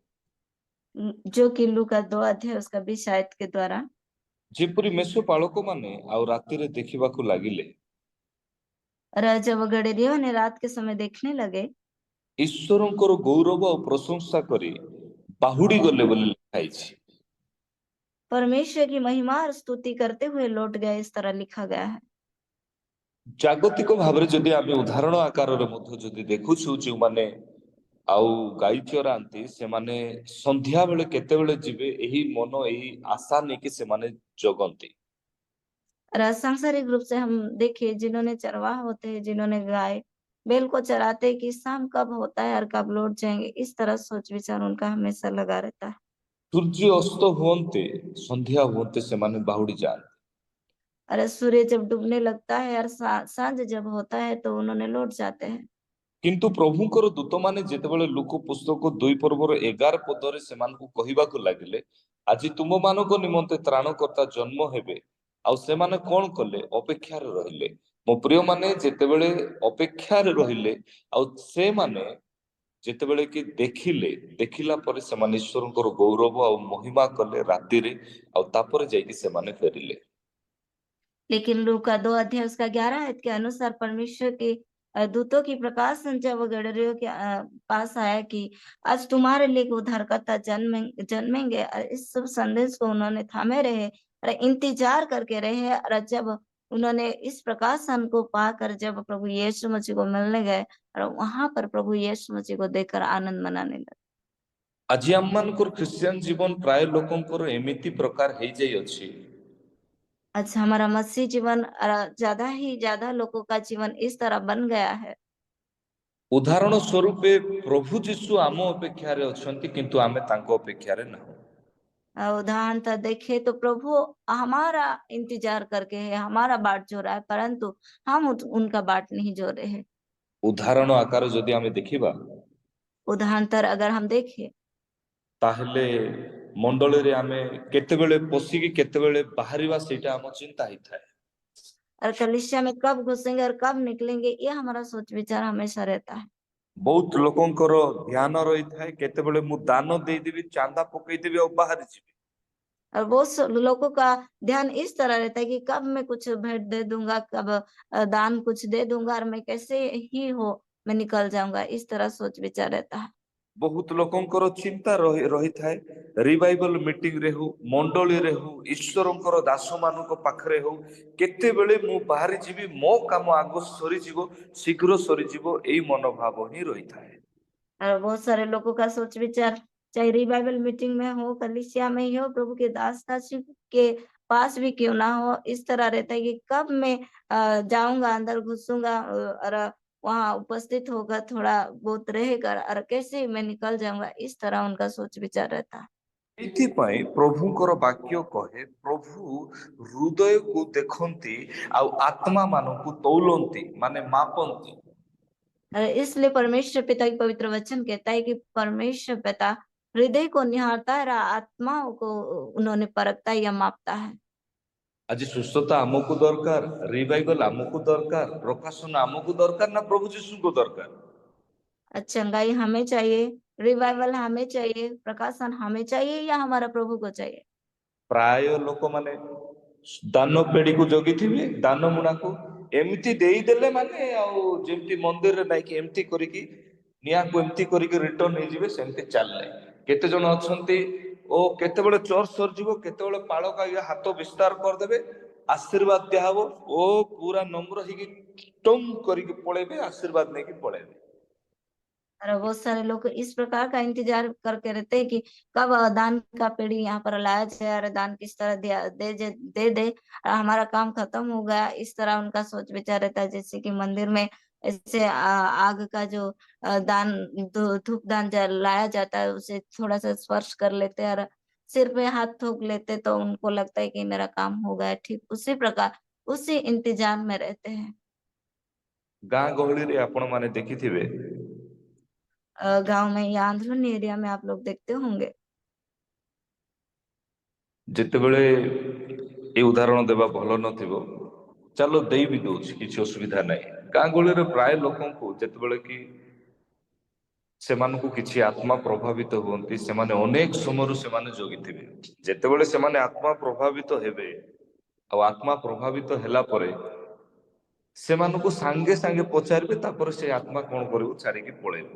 जो कि लूका 2 अध्याय उसका 20 आयत के द्वारा ଯେପରି ମେଷପାଳକ ମାନେ ଆଉ ରାତିରେ ଦେଖିବାକୁ ଲାଗିଲେ, और जब गडरियों ने रात के समय देखने लगे ଈଶ୍ୱରଙ୍କର ଗୌରବ ଆଉ ପ୍ରଶଂସା କରି ବାହୁଡି ଗଲେ ବୋଲି ଲେଖା ହେଇଛି। परमेश्वर की महिमा और स्तुति करते हुए लौट गए, इस तरह लिखा गया है। ଜାଗତିକ ଭାବରେ ଯଦି ଆମେ ଉଦାହରଣ ଆକାରରେ ମଧ୍ୟ ଯଦି ଦେଖୁଛୁ, ଯେଉଁମାନେ ଆଉ ଗାଈ ଚରାନ୍ତି ସେମାନେ ସନ୍ଧ୍ୟା ବେଳେ କେତେବେଳେ ଯିବେ ଏହି ମନ, ଏହି ଆଶା ନେଇକି ସେମାନେ ଜଗନ୍ତି। और सांसारिक रूप से हम देखिए जिन्होंने चरवाह होते हैं, जिन्होंने गाय बैल को चराते कि शाम कब होता है और कब लौट जाएंगे, इस तरह सोच विचार उनका हमेशा लगा रहता है। ସୂର୍ଯ୍ୟ ଅସ୍ତ ହୁଅନ୍ତେ ସନ୍ଧ୍ୟା ହୁଅନ୍ତେ ସେମାନେ ବାହୁଡି ଯାଆନ୍ତି। अरे सूर्य जब डूबने लगता है और सांझ जब होता है तो उन्होंने लौट जाते हैं। କିନ୍ତୁ ପ୍ରଭୁଙ୍କର ଦୂତମାନେ ଯେତେବେଳେ ଲୁକ ପୁସ୍ତକ 2 ପର୍ବର 11 ପଦରେ ସେମାନଙ୍କୁ କହିବାକୁ ଲାଗିଲେ, ଆଜି ତୁମମାନଙ୍କ ନିମନ୍ତେ ତ୍ରାଣକର୍ତ୍ତା ଜନ୍ମ ହେବେ, ଆଉ ସେମାନେ କଣ କଲେ? ଅପେକ୍ଷାରେ ରହିଲେ। ମୋ ପ୍ରିୟମାନେ, ଯେତେବେଳେ ଅପେକ୍ଷାରେ ରହିଲେ ଆଉ ସେମାନେ ଯେତେବେଳେ କି ଦେଖିଲା ପରେ ସେମାନେ ଈଶ୍ୱରଙ୍କର ଗୌରବ ଆଉ ମହିମା କଲେ ରାତିରେ, ଆଉ ତାପରେ ଯାଇକି ସେମାନେ ଫେରିଲେ। लेकिन लूका 2 अध्याय उसका 11 आयत के अनुसार परमेश्वर के दूतों की प्रकाश जब गडरियों के पास आया कि आज तुम्हारे लिए एक उद्धारकर्ता जन्मेंगे, और इस शुभ संदेश को उन्होंने थामे रहे और इंतजार करके रहे। और जब उन्होंने इस प्रकाशन को पाकर जब प्रभु यीशु मसीह को मिलने गए और वहां पर प्रभु यीशु मसीह को देखकर आनंद मनाने लगे। ଆଜି ଆମମାନଙ୍କର ଖ୍ରୀଷ୍ଟିଆନ ଜୀବନ ପ୍ରାୟ ଲୋକଙ୍କର ଏମିତି ପ୍ରକାର ହେଇଯାଇଅଛି, अच्छा, हमारा मसीह जीवन ज्यादा ही ज्यादा लोगों का जीवन इस तरह बन गया है। ଉଦାହରଣ ସ୍ୱରୂପେ ପ୍ରଭୁ ଯୀଶୁ ଆମ ଅପେକ୍ଷାରେ ଅଛନ୍ତି, କିନ୍ତୁ ଆମେ ତାଙ୍କ ଅପେକ୍ଷାରେ ନାହୁଁ। उदाहरणतः देखे तो प्रभु हमारा इंतजार करके है, हमारा बाट जो रहा है, परंतु हम उनका बाट नहीं जो रहे हैं। ଉଦାହରଣ ଆକାର ଯଦି ଆମେ ଦେଖିବା, उदाहरणतः अगर हम देखें ତାହେଲେ ମଣ୍ଡଳୀରେ ଆମେ କେତେବେଳେ ପଶିକି କେତେବେଳେ ବାହାରିବା ସେଇଟା ଆମ ଚିନ୍ତା ହେଇଥାଏ। और कलीसिया में कब घुसेंगे और कब निकलेंगे, ये हमारा सोच विचार हमेशा रहता है। ବହୁତ ଲୋକଙ୍କର ଧ୍ୟାନ ରହିଥାଏ କେତେବେଳେ ମୁଁ ଦାନ ଦେଇଦେବି, ଚାନ୍ଦା ପକେଇଦେବି ଆଉ ବାହାରି ଯିବି। और बहुत से लोगों का ध्यान इस तरह रहता है कि कब मैं कुछ भेंट दे दूंगा, कब दान कुछ दे दूंगा और मैं कैसे ही हो मैं निकल जाऊंगा, इस तरह सोच विचार रहता है। ବହୁତ ଲୋକଙ୍କର ଚିନ୍ତା ରହିଥାଏ ରିଭାଇଭାଲ ମିଟିଂ ରେ ହଉ, ମଣ୍ଡଳୀରେ ହଉ, ଈଶ୍ୱରଙ୍କର ଦାସ ମାନଙ୍କ ପାଖରେ ହଉ, କେତେବେଳେ ମୁଁ ବାହାରି ଯିବି, ମୋ କାମ ଆଗ ସରିଯିବ, ଶୀଘ୍ର ସରିଯିବ, ଏଇ ମନୋଭାବ ହିଁ ରହିଥାଏ। और बहुत सारे लोगों का सोच विचार चाहे रिवाइवल मीटिंग में हो, कलीसिया में ही हो, प्रभु के दास दासी के पास भी क्यों ना हो, इस तरह रहता है कि कब मैं जाऊंगा, अंदर घुसूंगा और वहां उपस्थित होगा, थोड़ा बहुत रहेगा और कैसे मैं निकल जाऊंगा, इस तरह उनका सोच विचार रहता है। ଏଇଥିପାଇଁ ପ୍ରଭୁଙ୍କର ବାକ୍ୟ କହେ, ପ୍ରଭୁ ହୃଦୟକୁ ଦେଖନ୍ତି ଆଉ ଆତ୍ମା ମାନଙ୍କୁ ତୌଲନ୍ତି, ମାନେ ମାପନ୍ତି। और इसलिए परमेश्वर पिता की पवित्र वचन कहता है कि परमेश्वर पिता हृदय को निहारता है और आत्माओं को उन्होंने परखता है या मापता है। ଆଜି ସୁସ୍ଥତା ଆମକୁ ଦରକାର, ରିଭାଇଭାଲ ଆମକୁ ଦରକାର, ପ୍ରକାଶନ ଆମକୁ ଦରକାର, ନା ପ୍ରଭୁ ଯୀଶୁଙ୍କୁ ଦରକାର? चंगाई हमें चाहिए, रिवाइवल हमें चाहिए, प्रकाशन हमें चाहिए या हमारा प्रभु को चाहिए? ପ୍ରାୟ ଲୋକମାନେ ଦାନ ପେଡିକୁ ଜଗିଥିବେ, ଦାନ ମୁଣାକୁ ଏମିତି ଦେଇଦେଲେ ମାନେ, ଆଉ ଯେମିତି ମନ୍ଦିରରେ ନାଇକି ଏମିତି କରିକି ନିଆଁକୁ ଏମିତି କରିକି ରିଟର୍ନ ହେଇଯିବେ, ସେମିତି ଚାଲିଲେ। କେତେ ଜଣ ଅଛନ୍ତି, ଓ କେତେବେଳେ ଚର୍ଚ୍ଚ ସରିଯିବ, କେତେବେଳେ ପାଳକ ଆଜ୍ଞା ହାତ ବିସ୍ତାର କରିଦେବେ, ଆଶୀର୍ବାଦ ଦିଆହବ, ଓ ପୁରା ନମ୍ର ହେଇକି ଟମ୍ କରିକି ପଳେଇବେ, आशीर्वाद ନେଇକି पळेइबे। और बहुत सारे लोग इस प्रकार का इंतजार करके रहते हैं कि कब दान का पेड़ी यहाँ पर लाया जाए और दान किस तरह दे हमारा काम खत्म हो गया, इस तरह उनका सोच विचार रहता है। जैसे कि मंदिर में ऐसे आग का जो दान धूप दान लाया जाता है, उसे थोड़ा सा स्पर्श कर लेते हैं और सिर पे हाथ थूक लेते, तो उनको लगता है कि मेरा काम हो गया। ठीक उसी प्रकार उसी इंतजार में रहते हैं। ଗାଁ ଗହଳିରେ ଆପଣ ମାନେ ଦେଖିଥିବେ, गांव में या अंदरूनी एरिया में आप लोग देखते होंगे, ଯେତେବେଳେ ଏ ଉଦାହରଣ ଦେବା ଭଲ ନଥିବ, ଚାଲ ଦେଇ ବି ଦଉଛି, କିଛି ଅସୁବିଧା ନାହିଁ। ଗାଁ ଗହଳିରେ ପ୍ରାୟ ଲୋକଙ୍କୁ ଯେତେବେଳେ କି ସେମାନଙ୍କୁ କିଛି ଆତ୍ମା ପ୍ରଭାବିତ ହୁଅନ୍ତି, ସେମାନେ ଅନେକ ସମୟରୁ ସେମାନେ ଜଗିଥିବେ। ଯେତେବେଳେ ସେମାନେ ଆତ୍ମା ପ୍ରଭାବିତ ହେବେ, ଆଉ ଆତ୍ମା ପ୍ରଭାବିତ ହେଲା ପରେ ସେମାନଙ୍କୁ ସାଙ୍ଗେ ସାଙ୍ଗେ ପଚାରିବେ, ତାପରେ ସେ ଆତ୍ମା କଣ କରିବ? ଛାଡିକି ପଳେଇବ।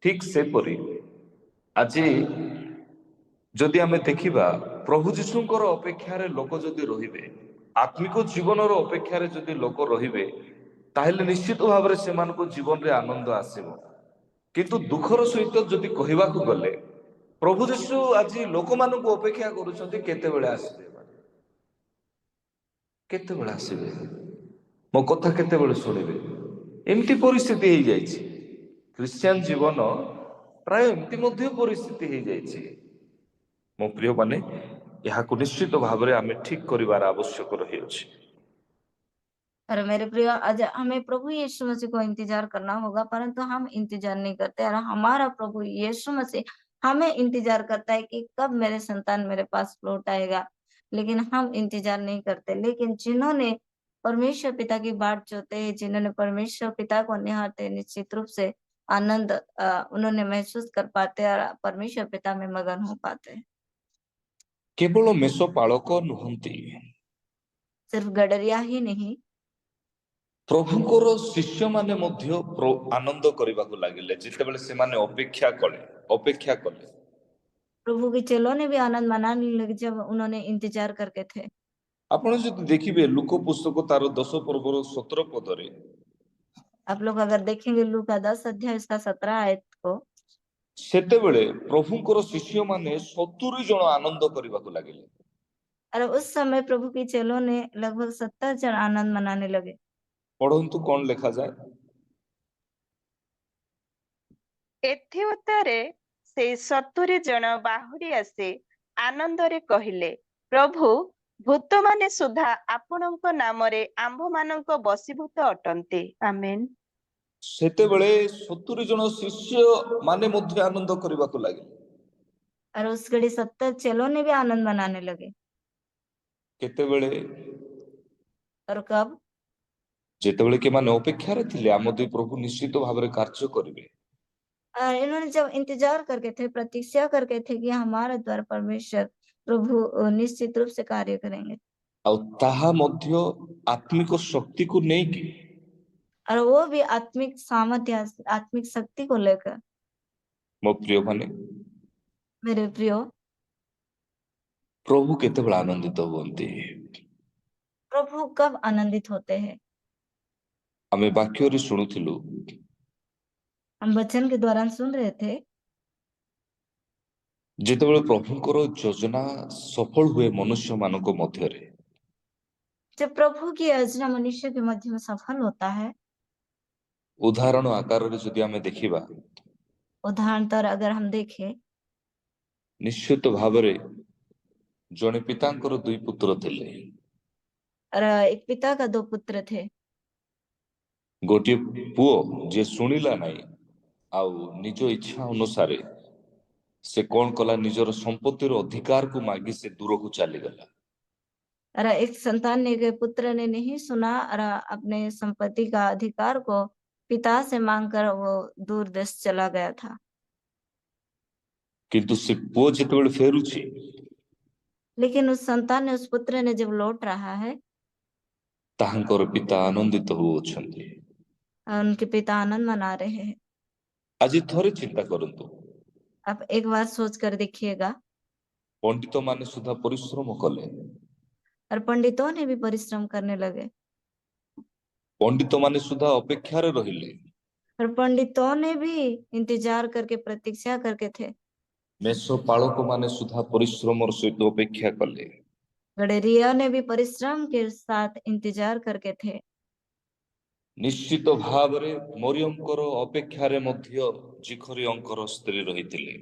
ଠିକ ସେପରି ଆଜି ଯଦି ଆମେ ଦେଖିବା, ପ୍ରଭୁ ଯୀଶୁଙ୍କର ଅପେକ୍ଷାରେ ଲୋକ ଯଦି ରହିବେ, ଆତ୍ମିକ ଜୀବନର ଅପେକ୍ଷାରେ ଯଦି ଲୋକ ରହିବେ, ତାହେଲେ ନିଶ୍ଚିତ ଭାବରେ ସେମାନଙ୍କ ଜୀବନରେ ଆନନ୍ଦ ଆସିବ। କିନ୍ତୁ ଦୁଃଖର ସହିତ ଯଦି କହିବାକୁ ଗଲେ, ପ୍ରଭୁ ଯୀଶୁ ଆଜି ଲୋକମାନଙ୍କୁ ଅପେକ୍ଷା କରୁଛନ୍ତି, କେତେବେଳେ ଆସିବେ, କେତେବେଳେ ଆସିବେ, ମୋ କଥା କେତେବେଳେ ଶୁଣିବେ? एमती परिस्थिति हो जाइए क्रिश्चियन जीवन प्राय एमती मध्य परिस्थिति हो जाइए मो प्रिय माने यहाँ निश्चित भाव में आम ठीक कर आवश्यक रही अछि। और मेरे प्रिय, आज हमें प्रभु यीशु मसीह को इंतजार करना होगा, परंतु हम इंतजार नहीं करते। और हमारा प्रभु यीशु मसीह हमें इंतजार करता है कि कब मेरे संतान मेरे पास लौट आएगा, लेकिन हम इंतजार नहीं करते। लेकिन जिन्होंने परमेश्वर पिता की बाट जोते हैं, जिन्होंने परमेश्वर पिता को निहारते हैं, निश्चित रूप से आनंद उन्होंने महसूस कर पाते हैं और परमेश्वर पिता में मगन हो पाते हैं। केवल मेष पालक नुहंती, सिर्फ गडरिया ही नहीं, प्रभुंकर शिष्य माने मध्य आनंद करने को लगिले जितेबाला से माने अपेक्षा कले। प्रभु के चेलों ने भी आनंद मनाने लगे जब उन्होंने इंतजार करके थे। आपण जदि देखिबे लुक पुस्तक तार 10 पर्वर 17 पदरे आप लोग अगर देखेंगे लूका 10 अध्याय उसका 17 आयत को, सेतेबेले प्रभुंकर शिष्य माने 70 जन आनंद करने को लगिले। और उस समय प्रभु के चेलों ने लगभग 70 जन आनंद मनाने लगे। पढ़ंतु कौन लिखा जाए? ଏଥିଉତ୍ତରେ ସେଇ 70 ଜଣ ବାହୁଡ଼ି ଆସି ଆନନ୍ଦରେ କହିଲେ, ପ୍ରଭୁ, ଭୂତମାନେ ସୁଦ୍ଧା ଆପଣଙ୍କ ନାମରେ ଆମ୍ଭମାନଙ୍କ ବଶୀଭୂତ ଅଟନ୍ତି। ଆମେନ୍। सेतेबेले 70 जन शिष्य माने मध्य आनंद करने को लगिले। और उस घड़ी 70 चेलों ने भी आनंद मनाने लगे। केतेबेले? और कब? जेतेबेले के माने अपेक्षा रे थिले आम दुई प्रभु निश्चित भाव में कार्य करिवे। इन्होंने जब इंतजार करके थे, प्रतीक्षा करके थे कि हमारे द्वारा परमेश्वर प्रभु निश्चित रूप से कार्य करेंगे। और ताहा मध्य आत्मिक शक्ति को नहीं की, और वो भी आत्मिक सामर्थ्य, आत्मिक शक्ति को लेकर। मो प्रिय माने, मेरे प्रियो, प्रभु केतेबेले आनंदित हुअन्ति? प्रभु कब आनंदित होते हैं? आमे वाक्य रे सुनुथिलु, हम वचन के दौरान सुन रहे थे, जेतेबेले प्रभुंकर योजना सफल हुए मनुष्य मानक मध्य रे, जब प्रभु की योजना मनुष्य के मध्य में सफल होता है। उदाहरण आकार रे यदि आमे देखिबा, उदाहरण तर अगर हम देखें, निश्चित भाव रे जने पितांकर दुई पुत्र थिले। और एक पिता का 2 पुत्र थे। गोटे पुओ जे सुनिला नाही आउ निज इच्छा अनुसार से कौन कला निजर संपत्तिर अधिकार को मागी से दूर को चली गला। और एक संतान ने, एक पुत्र ने नहीं सुना और अपने संपत्ति का अधिकार को पिता से मांगकर वो दूर देश चला गया था। किंतु से पुओ जेतेबेले फेरुची, लेकिन उस संतान ने, उस पुत्र ने जब लौट रहा है, ताहांकर पिता आनंदित होउछन्ति। उनके पिता आनंद मना रहे हैं। आज थोड़े चिंता करंतु, आप एक बार सोच कर देखिएगा, पंडित माने सुधा परिश्रम कले, और पंडितों ने भी परिश्रम करने लगे, पंडित माने सुधा अपेक्षा रे रहिले, और पंडितों ने भी इंतजार करके, प्रतीक्षा करके थे। मेष पालक माने सुधा परिश्रम सहित अपेक्षा कले, गडरिया ने भी परिश्रम के साथ इंतजार करके थे। निश्चित भाव रे मरियमकर अपेक्षा रे मध्य जिखरी अंकर स्त्री रहिथिले।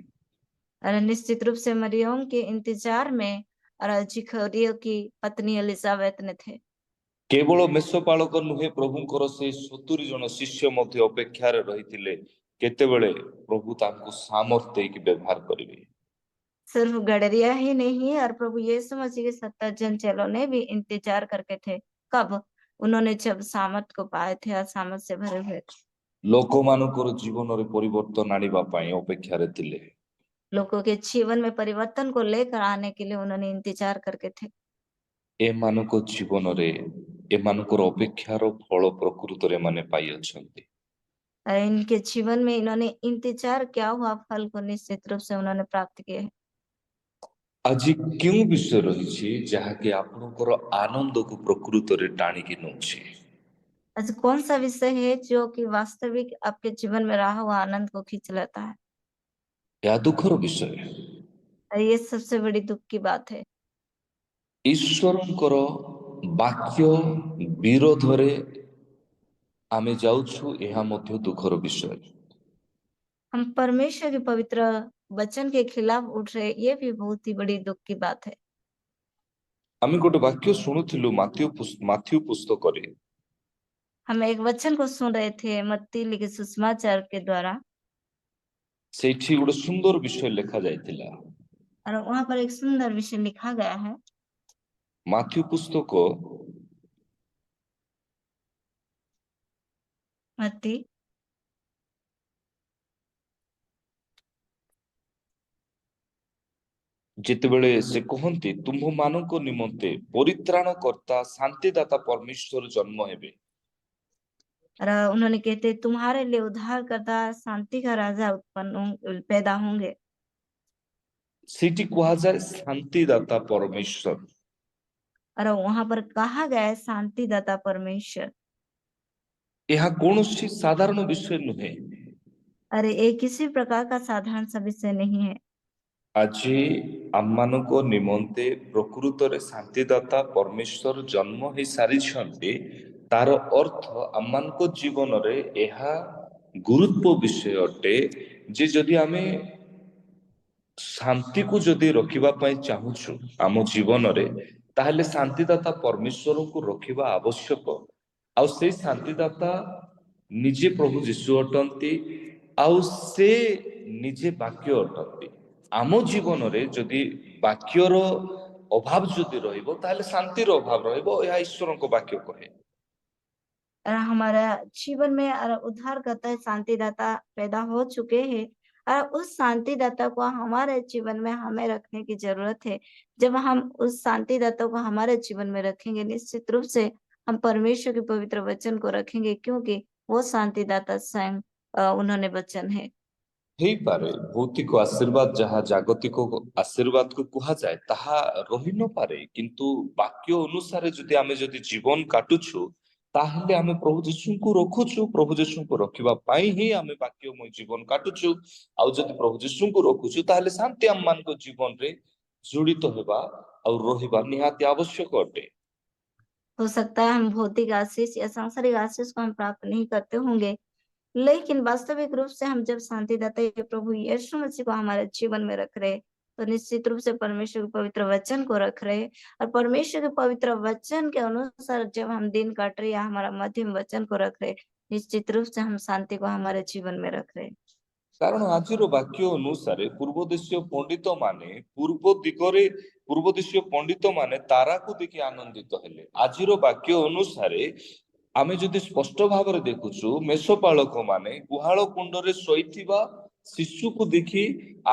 और निश्चित रूप से मरियम के इंतजार में और जिखरियो की पत्नी एलिजाबेथ ने थे। केवल मेष पालक नुहे प्रभुंकर से 70 जन शिष्य मध्य अपेक्षा रे रहिथिले केतेबेले प्रभु तांको सामर्थ्य की व्यवहार करिवे। सिर्फ गडरिया ही नहीं, और प्रभु यीशु मसीह के 70 जन चेलों ने भी इंतजार करके थे। कब? उन्होंने जब सामर्थ को पाए थे और सामर्थ से भरे हुए थे। लोक मानकर जीवन रे परिवर्तन आनिबा पाई अपेक्षा रे थिले। लोगों के जीवन में परिवर्तन को लेकर आने के लिए उन्होंने इंतजार करके थे। ए मानको जीवन रे ए मानकर अपेक्षार फल प्रकृत रे माने पाई अछंती। और इनके जीवन में इन्होंने इंतजार क्या हुआ, फल को निश्चित रूप से उन्होंने प्राप्त किए हैं। आज क्यों विषय रही जहाँकि आपणकर आनंद को प्रकृत रे टाणी की नौछि? आज कौन सा विषय है जो कि वास्तविक आपके जीवन में रहा हुआ आनंद को खींच लेता है? या दुखर विषय। और ये सबसे बड़ी दुख की बात है। ईश्वरंकर वाक्य विरोध रे ଆମେ ଯାଉଛୁ ଏହା ମଧ୍ୟ ଦୁଃଖର ବିଷୟ। हम परमेश्वर के पवित्र वचन के खिलाफ उठ रहे, ये भी बहुत ही बड़ी दुख की बात है। ଆମେ ଗୋଟେ ବାକ୍ୟ ଶୁଣୁଥିଲୁ ମାଥ୍ୟୁ ପୁସ୍ତକରେ, हम एक वचन को सुन रहे थे मत्ती लिखित सुसमाचार के द्वारा, ସେଇଠି ଗୋଟେ ସୁନ୍ଦର ବିଷୟ ଲେଖା ଯାଇଥିଲା। और वहां पर एक सुंदर विषय लिखा गया है। ମାଥ୍ୟୁ ପୁସ୍ତକ मत्ती ଯେତେବେଳେ ସେ କହନ୍ତି ତୁମ୍ଭମାନଙ୍କ ନିମନ୍ତେ ପରିତ୍ରାଣକର୍ତ୍ତା ଶାନ୍ତିଦାତା ପରମେଶ୍ୱର ଜନ୍ମ ହେବେ, और उन्होंने कहते तुम्हारे लिए उद्धारकर्ता शांति का राजा पैदा होंगे। ସେଇଠି କୁହାଯାଏ ଶାନ୍ତିଦାତା ପରମେଶ୍ୱର। और वहां पर कहा गया है शांतिदाता परमेश्वर। ଏହା କୌଣସି ସାଧାରଣ ବିଷୟ ନୁହେଁ। अरे ये किसी प्रकार का साधारण सा विषय नहीं है। ଆଜି ଆମମାନଙ୍କ ନିମନ୍ତେ ପ୍ରକୃତରେ ଶାନ୍ତିଦାତା ପରମେଶ୍ୱର ଜନ୍ମ ହେଇ ସାରିଛନ୍ତି। ତାର ଅର୍ଥ ଆମମାନଙ୍କ ଜୀବନରେ ଏହା ଗୁରୁତ୍ୱ ବିଷୟ ଅଟେ ଯେ ଯଦି ଆମେ ଶାନ୍ତିକୁ ଯଦି ରଖିବା ପାଇଁ ଚାହୁଁଛୁ ଆମ ଜୀବନରେ, ତାହେଲେ ଶାନ୍ତିଦାତା ପରମେଶ୍ୱରଙ୍କୁ ରଖିବା ଆବଶ୍ୟକ। ଆଉ ସେଇ ଶାନ୍ତିଦାତା ନିଜେ ପ୍ରଭୁ ଯୀଶୁ ଅଟନ୍ତି, ଆଉ ସେ ନିଜେ ବାକ୍ୟ ଅଟନ୍ତି। ଆମ ଜୀବନରେ ଯଦି ବାକ୍ୟର ଅଭାବ ଯଦି ରହିବ, ତାହେଲେ ଶାନ୍ତିର ଅଭାବ ରହିବ, ଏହା ଈଶ୍ୱରଙ୍କ ବାକ୍ୟ କହେ। और हमारा जीवन में और उद्धारकर्ता शांतिदाता पैदा हो चुके हैं, और उस शांतिदाता को हमारे जीवन में हमें रखने की जरूरत है। जब हम उस शांतिदाता को हमारे जीवन में रखेंगे, निश्चित रूप से हम परमेश्वर के पवित्र वचन को रखेंगे, क्योंकि वो शांतिदाता स्वयं उन्होंने वचन है। ହେଇପାରେ ଭୌତିକ ଆଶୀର୍ବାଦ ଯାହା ଜାଗତିକ ଆଶୀର୍ବାଦକୁ କୁହାଯାଏ ତାହା ରହି ନପାରେ, କିନ୍ତୁ ବାକ୍ୟ ଅନୁସାରେ ଯଦି ଆମେ ଜୀବନ କାଟୁଛୁ, ତାହେଲେ ଆମେ ପ୍ରଭୁ ଯୀଶୁଙ୍କୁ ରଖୁଛୁ। ପ୍ରଭୁ ଯୀଶୁଙ୍କୁ ରଖିବା ପାଇଁ ହିଁ ଆମେ ବାକ୍ୟମୟ ଜୀବନ କାଟୁଛୁ। ଆଉ ଯଦି ପ୍ରଭୁ ଯୀଶୁଙ୍କୁ ରଖୁଛୁ, ତାହେଲେ ଶାନ୍ତି ଆମମାନଙ୍କ ଜୀବନରେ ଜଡ଼ିତ ହେବା ଆଉ ରହିବା ନିହାତି ଆବଶ୍ୟକ ଅଟେ। हो सकता है हम भौतिक आशीष या सांसारिक आशीष को हम प्राप्त नहीं करते होंगे, लेकिन वास्तविक रूप से हम जब शांतिदाता ये प्रभु यीशु मसीह को हमारे जीवन में रख रहे, तो निश्चित रूप से परमेश्वर के पवित्र वचन को रख रहे, और परमेश्वर के पवित्र वचन के अनुसार जब हम दिन काट रहे या हमारा मध्यम वचन को रख रहे, निश्चित रूप से हम शांति को हमारे जीवन में रख रहे। କାରଣ ଆଜିର ବାକ୍ୟ ଅନୁସାରେ ପୂର୍ବ ଦେଶୀୟ ପଣ୍ଡିତ ମାନେ ତାରାକୁ ଦେଖି ଆନନ୍ଦିତ ହେଲେ। ଆଜିର ବାକ୍ୟ ଅନୁସାରେ ଆମେ ଯଦି ସ୍ପଷ୍ଟ ଭାବରେ ଦେଖୁଛୁ, ମେଷପାଳକ ମାନେ ଗୁହାଳ କୁଣ୍ଡରେ ଶୋଇଥିବା ଶିଶୁକୁ ଦେଖି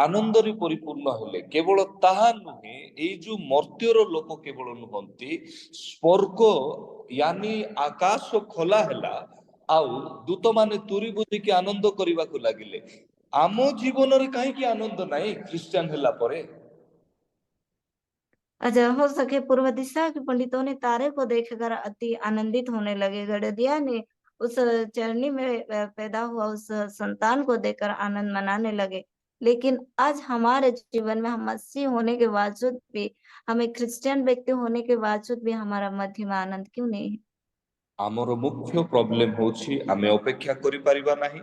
ଆନନ୍ଦରେ ପରିପୂର୍ଣ୍ଣ ହେଲେ। କେବଳ ତାହା ନୁହେଁ, ଏଇ ଯୋଉ ମର୍ତ୍ତ୍ୟର ଲୋକ କେବଳ ନୁହନ୍ତି, ସ୍ୱର୍ଗ ୟାନି ଆକାଶ ଖୋଲା ହେଲା, ଆଉ ଦୂତମାନେ ତୁରୀ ବୁଝିକି ଆନନ୍ଦ କରିବାକୁ ଲାଗିଲେ। ଆମ ଜୀବନରେ କାହିଁକି ଆନନ୍ଦ ନାହିଁ ଖ୍ରୀଷ୍ଟିଆନ ହେଲା ପରେ? अच्छा, हो सके पूर्व दिशा के पंडितों ने तारे को देखकर अति आनंदित होने लगे। गडदिया ने उस चरनी में पैदा हुआ उस संतान को देखकर आनंद मनाने लगे। लेकिन आज हमारे जीवन में हम मसीह होने के बावजूद भी, हमें क्रिश्चियन व्यक्ति होने के बावजूद भी हमारा मध्य में आनंद क्यों नहीं है? ଆମର ମୁଖ୍ୟ ପ୍ରୋବ୍ଲେମ ହେଉଛି ଆମେ ଅପେକ୍ଷା କରିପାରିବା ନାହିଁ।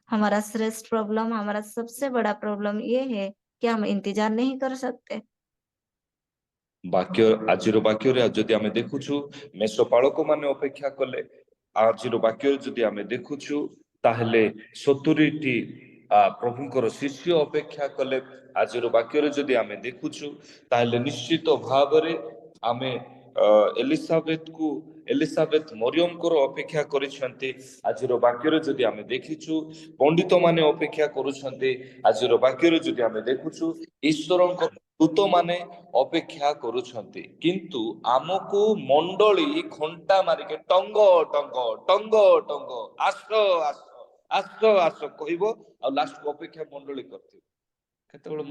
हमारा श्रेष्ठ प्रॉब्लम, हमारा सबसे बड़ा प्रॉब्लम ये है कि हम इंतजार नहीं कर सकते। ବାକ୍ୟ ଆଜିର ବାକ୍ୟରେ ଯଦି ଆମେ ଦେଖୁଛୁ, ମେଷପାଳକ ମାନେ ଅପେକ୍ଷା କଲେ। ଆଜିର ବାକ୍ୟରେ ଯଦି ଆମେ ଦେଖୁଛୁ, ତାହେଲେ 70ଟି ପ୍ରଭୁଙ୍କର ଶିଷ୍ୟ ଅପେକ୍ଷା କଲେ। ଆଜିର ବାକ୍ୟରେ ଯଦି ଆମେ ଦେଖୁଛୁ, ତାହେଲେ ନିଶ୍ଚିତ ଭାବରେ ଆମେ ଏଲିସାବେଥ ମରିୟମଙ୍କର ଅପେକ୍ଷା କରିଛନ୍ତି। ଆଜିର ବାକ୍ୟରେ ଯଦି ଆମେ ଦେଖିଛୁ, ପଣ୍ଡିତ ମାନେ ଅପେକ୍ଷା କରୁଛନ୍ତି। ଆଜିର ବାକ୍ୟରେ ଯଦି ଆମେ ଦେଖୁଛୁ, ଈଶ୍ୱରଙ୍କ ଦୂତମାନେ ଅପେକ୍ଷା କରୁଛନ୍ତି। କିନ୍ତୁ ଆମକୁ ମଣ୍ଡଳୀ ଘଣ୍ଟା ମାରିକି ଟଙ୍ଗ ଟଙ୍ଗ ଟଙ୍ଗ ଟଙ୍ଗ ଆସ ଆସ ଆସ ଆସ କହିବ, ଆଉ ଲାଷ୍ଟକୁ ଅପେକ୍ଷା ମଣ୍ଡଳୀ କରିଥିବ। କେତେବେଳେ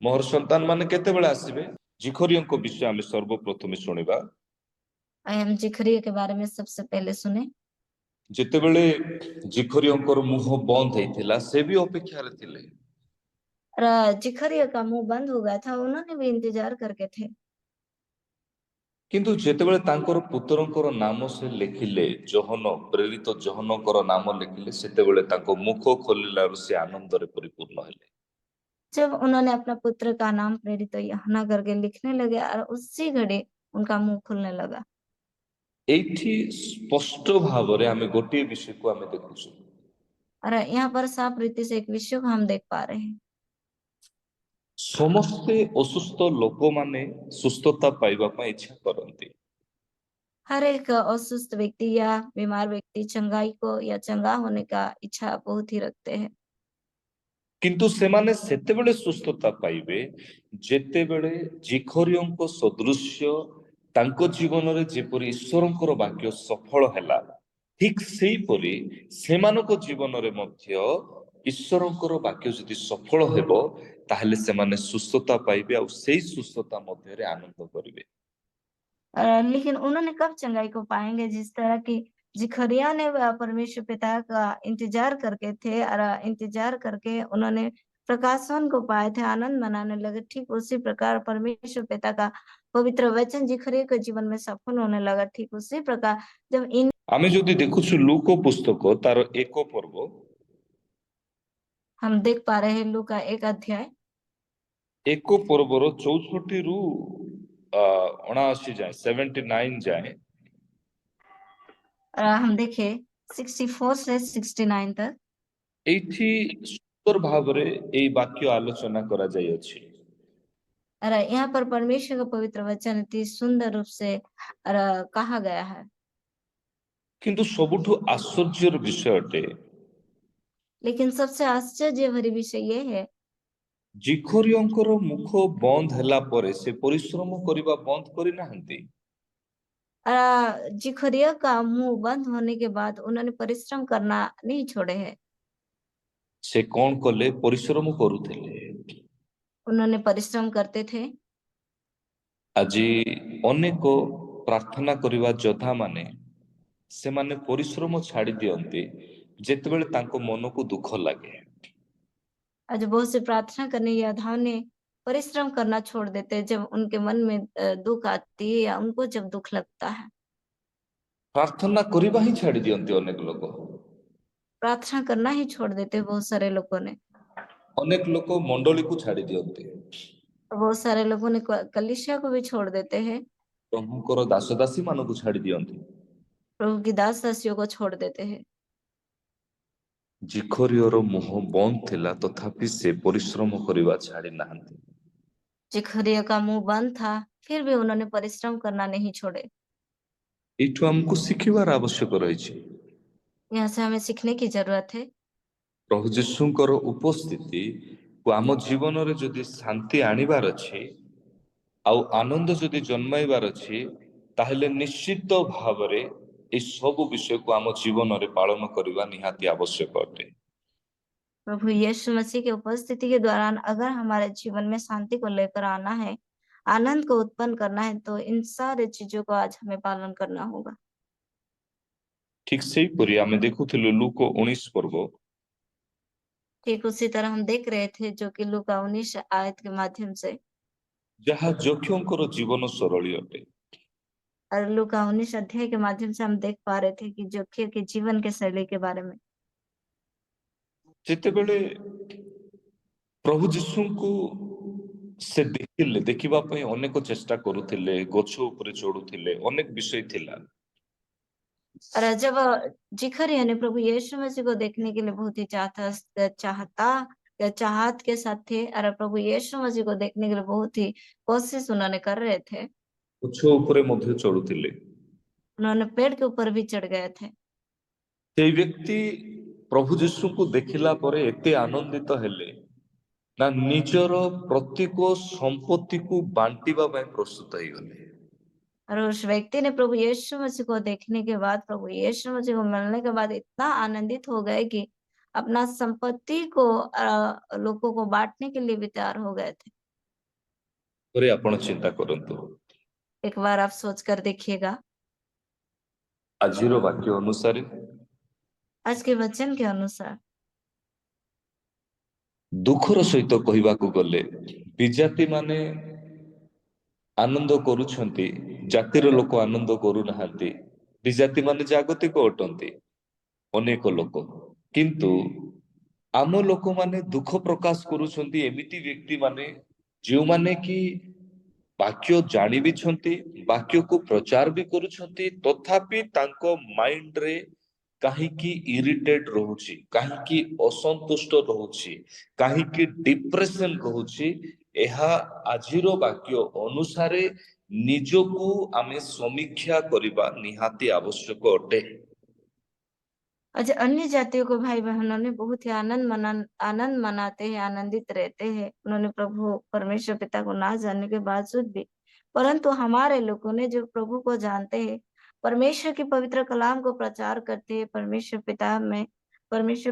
ମୋର ସନ୍ତାନ ମାନେ କେତେବେଳେ ଆସିବେ? ଜିଖରିୟଙ୍କ ବିଷୟ ଆମେ ସର୍ବପ୍ରଥମେ ଶୁଣିବା। हम जिखरिया के बारे में सबसे पहले सुने। ଯେତେବେଳେ ଜିଖରିୟଙ୍କର ମୁହଁ ବନ୍ଦ ହେଇଥିଲା, ସେ ବି ଅପେକ୍ଷାରେ ଥିଲେ। जिखरिया का मुंह बंद हो गया था, उन्होंने भी इंतजार करके थे। କିନ୍ତୁ ଯେତେବେଳେ ତାଙ୍କର ପୁତ୍ରଙ୍କର ନାମ ସେ ଲେଖିଲେ, ଯୋହନ, ପ୍ରେରିତ ଯୋହନଙ୍କର ନାମ ଲେଖିଲେ, ସେତେବେଳେ ତାଙ୍କ ମୁଖ ଖୋଲିଲାରୁ ସେ ଆନନ୍ଦରେ ପରିପୂର୍ଣ୍ଣ ହେଲେ। जब उन्होंने अपना पुत्र का नाम प्रेरित यूहन्ना करके लिखने लगे और उसी घड़ी उनका मुंह खुलने लगा। ଏଇଠି ସ୍ପଷ୍ଟ ଭାବରେ ଆମେ ଗୋଟିଏ ବିଷୟକୁ ଆମେ ଦେଖୁଛୁ, और यहाँ पर साफ रीति से एक विषय को हम देख पा रहे हैं। ସମସ୍ତେ ଅସୁସ୍ଥ ଲୋକମାନେ ସୁସ୍ଥତା ପାଇବା ପାଇଁ ଇଚ୍ଛା କରନ୍ତି, हर एक अस्वस्थ व्यक्ति या बीमार व्यक्ति चंगाई को या चंगा होने का इच्छा बहुत ही रखते हैं। କିନ୍ତୁ ସେମାନେ ସେତେବେଳେ ସୁସ୍ଥତା ପାଇବେ ଯେତେବେଳେ ଜିଖରିୟଙ୍କ ସଦୃଶ୍ୟ ତାଙ୍କ ଜୀବନରେ ଯେପରି ଈଶ୍ୱରଙ୍କର ବାକ୍ୟ ସଫଳ ହେଲା, ଠିକ ସେହିପରି ସେମାନଙ୍କ ଜୀବନରେ ମଧ୍ୟ ଈଶ୍ୱରଙ୍କର ବାକ୍ୟ ଯଦି ସଫଳ ହେବ, ତାହେଲେ ସେମାନେ ସୁସ୍ଥତା ପାଇବେ ଆଉ ସେଇ ସୁସ୍ଥତା ମଧ୍ୟରେ ଆନନ୍ଦ କରିବେ। लेकिन उन्होंने कब चंगाई को पाएंगे? जिस तरह की जिखरिया ने परमेश्वर पिता का इंतजार करके थे और इंतजार करके उन्होंने प्रकाशन को पाए थे, आनंद मनाने लगे। ठीक उसी प्रकार परमेश्वर पिता का पवित्र वचन जिखरिया के जीवन में सफल होने लगा। ठीक उसी प्रकार जब इन ଆମେ ଯଦି ଦେଖୁଛୁ ଲୁକ ପୁସ୍ତକ ତାର 1 ପର୍ବ हम देख पा रहे हैं लू का 1 अध्याय 1 ପର୍ବର 64 ରୁ 79 ଯାଏ, 79 ଯାଏ, हम देखे 64 से 69 तक। ଏଇଠି ସୁନ୍ଦର ଭାବରେ ଏଇ ବାକ୍ୟ ଆଲୋଚନା କରାଯାଇଅଛି। और यहाँ पर परमेश्वर का पवित्र वचन इतनी सुंदर रूप से कहा गया है। କିନ୍ତୁ ସବୁଠୁ ଆଶ୍ଚର୍ଯ୍ୟର ବିଷୟ ଅଟେ, लेकिन सबसे आश्चर्य भरी विषय ये है ଜିଖରିୟଙ୍କର ମୁଖ ବନ୍ଦ ହେଲା ପରେ ସେ ପରିଶ୍ରମ କରିବା ବନ୍ଦ କରିନାହାନ୍ତି। जिखरिया का मुंह बंद होने के बाद उन्होंने परिश्रम करना नहीं छोड़े हैं। ସେ କଣ କଲେ? ପରିଶ୍ରମ କରୁଥିଲେ। उन्होंने परिश्रम करते थे। ଆଜି ଅନେକ ପ୍ରାର୍ଥନା କରିବା ଯୋଦ୍ଧା ମାନେ ସେମାନେ ପରିଶ୍ରମ ଛାଡ଼ି ଦିଅନ୍ତି ଯେତେବେଳେ ତାଙ୍କ ମନକୁ ଦୁଃଖ ଲାଗେ। आज बहुत से प्रार्थना करने योद्धाओं ने परिश्रम करना छोड़ देते हैं जब उनके मन में दुख आती है या उनको जब दुख लगता है। ପ୍ରାର୍ଥନା କରିବା ହିଁ ଛାଡ଼ି ଦିଅନ୍ତି ଅନେକ ଲୋକ। प्रार्थना करना ही छोड़ देते हैं बहुत सारे लोगों ने। ଅନେକ ଲୋକ ମଣ୍ଡଳୀକୁ ଛାଡ଼ି ଦିଅନ୍ତି, बहुत सारे लोगों ने कलीसिया को भी छोड़ देते हैं। ପ୍ରଭୁଙ୍କର ଦାସଦାସୀ ମାନଙ୍କୁ ଛାଡ଼ି ଦିଅନ୍ତି। प्रभु की दास दासियों को छोड़ देते हैं। ଜିଖରିୟର ମୁହଁ ବନ୍ଦ ଥିଲା, ତଥାପି ସେ ପରିଶ୍ରମ କରିବା ଛାଡ଼ି ନାହାନ୍ତି। जिखरिया का मुंह बंद था, फिर भी उन्होंने परिश्रम करना नहीं छोड़े। ଏଇଠୁ ଆମକୁ ଶିଖିବାର ଆବଶ୍ୟକ ରହିଛି। यहाँ से हमें सीखने की जरूरत है। ପ୍ରଭୁ ଯୀଶୁଙ୍କର ଉପସ୍ଥିତିକୁ ଆମ ଜୀବନରେ ଯଦି ଶାନ୍ତି ଆଣିବାର ଅଛି ଆଉ ଆନନ୍ଦ ଯଦି ଜନ୍ମାଇବାର ଅଛି, ତାହେଲେ ନିଶ୍ଚିତ ଭାବରେ এই ସବୁ ବିଷୟକୁ ଆମ ଜୀବନରେ ପାଳନ କରିବା ନିହାତି ଆବଶ୍ୟକ ଅଟେ। प्रभु यीशु मसीह की उपस्थिति के दौरान अगर हमारे जीवन में शांति को लेकर आना है, आनंद को उत्पन्न करना है, तो इन सारे चीजों को आज हमें पालन करना होगा। ଠିକ ସେହିପରି ଆମେ ଦେଖୁଥିଲୁ ଲୁକ 19 ପର୍ବ ठीक उसी तरह हम देख रहे थे जो कि लूका 19 आयत के माध्यम से, ଯାହା ଯକ୍ଷଙ୍କର ଜୀବନ ଶୈଳୀ ଅଟେ। और लूका 19 अध्याय के माध्यम से हम देख पा रहे थे कि जोखिया के जीवन के शैली के बारे में। ଯେତେବେଳେ ପ୍ରଭୁ ଯୀଶୁଙ୍କୁ ସେ ଦେଖିଲେ, ଦେଖିବା ପାଇଁ ଅନେକ ଚେଷ୍ଟା କରୁଥିଲେ, ଗଛ ଉପରେ ଚଢୁଥିଲେ, ଅନେକ ବିଷୟ ଥିଲା। और जब जिखरिया ने प्रभु यीशु मसीह को देखने के लिए बहुत ही चाहत के साथ थे, और प्रभु यीशु मसीह को देखने के लिए बहुत ही कोशिश उन्होंने कर रहे थे। ଗଛ ଉପରେ ମଧ୍ୟ ଚଢୁଥିଲେ। उन्होंने पेड़ के ऊपर भी चढ़ गए थे। ସେଇ ବ୍ୟକ୍ତି ପ୍ରଭୁ ଯୀଶୁଙ୍କୁ ଦେଖିଲା ପରେ ଏତେ ଆନନ୍ଦିତ ହେଲେ ନା ନିଜର ପ୍ରତ୍ୟେକ ସମ୍ପତ୍ତିକୁ ବାଣ୍ଟିବା ପାଇଁ ପ୍ରସ୍ତୁତ ହେଇଗଲେ। और उस व्यक्ति ने प्रभु यीशु मसीह को देखने के बाद, प्रभु यीशु मसीह को मिलने के बाद इतना आनंदित हो गए कि अपना संपत्ति को लोगों को बांटने के लिए भी तैयार हो गए थे। ଥରେ ଆପଣ ଚିନ୍ତା କରନ୍ତୁ, एक बार आप सोच कर देखिएगा, ଆଜିର ବାକ୍ୟ ଅନୁସାରେ आज के वचन के अनुसार ଦୁଃଖର ସହିତ କହିବାକୁ ଗଲେ ବିଜାତି ମାନେ ଆନନ୍ଦ କରୁଛନ୍ତି ଜାତିର ଲୋକ ଆନନ୍ଦ କରୁନାହାନ୍ତି। ବିଜାତି ମାନେ ଜାଗତିକ ଅଟନ୍ତି ଅନେକ ଲୋକ, କିନ୍ତୁ ଆମ ଲୋକମାନେ ଦୁଃଖ ପ୍ରକାଶ କରୁଛନ୍ତି ଏମିତି ବ୍ୟକ୍ତି ମାନେ ଯେଉଁମାନେ କି ବାକ୍ୟ ଜାଣି ବିଛନ୍ତି, ବାକ୍ୟକୁ ପ୍ରଚାର ବି କରୁଛନ୍ତି, ତଥାପି ତାଙ୍କ ମାଇଣ୍ଡରେ କାହିଁକି ଇରିଟେଟ ରହୁଛି, କାହିଁକି ଅସନ୍ତୁଷ୍ଟ ରହୁଛି, କାହିଁକି ଡିପ୍ରେସନ ରହୁଛି, ଏହା ଆଜିର ବାକ୍ୟ ଅନୁସାରେ ନିଜକୁ ଆମେ ସମୀକ୍ଷା କରିବା ନିହାତି ଆବଶ୍ୟକ ଅଟେ। अच्छा, अन्य जातियों को भाई बहनों ने बहुत ही आनंद मनाते हैं, आनंदित रहते हैं, उन्होंने प्रभु परमेश्वर पिता को ना जानने के बावजूद भी। परंतु हमारे लोगों ने जो प्रभु को जानते हैं, परमेश्वर की पवित्र कलाम को प्रचार करते हैं, परमेश्वर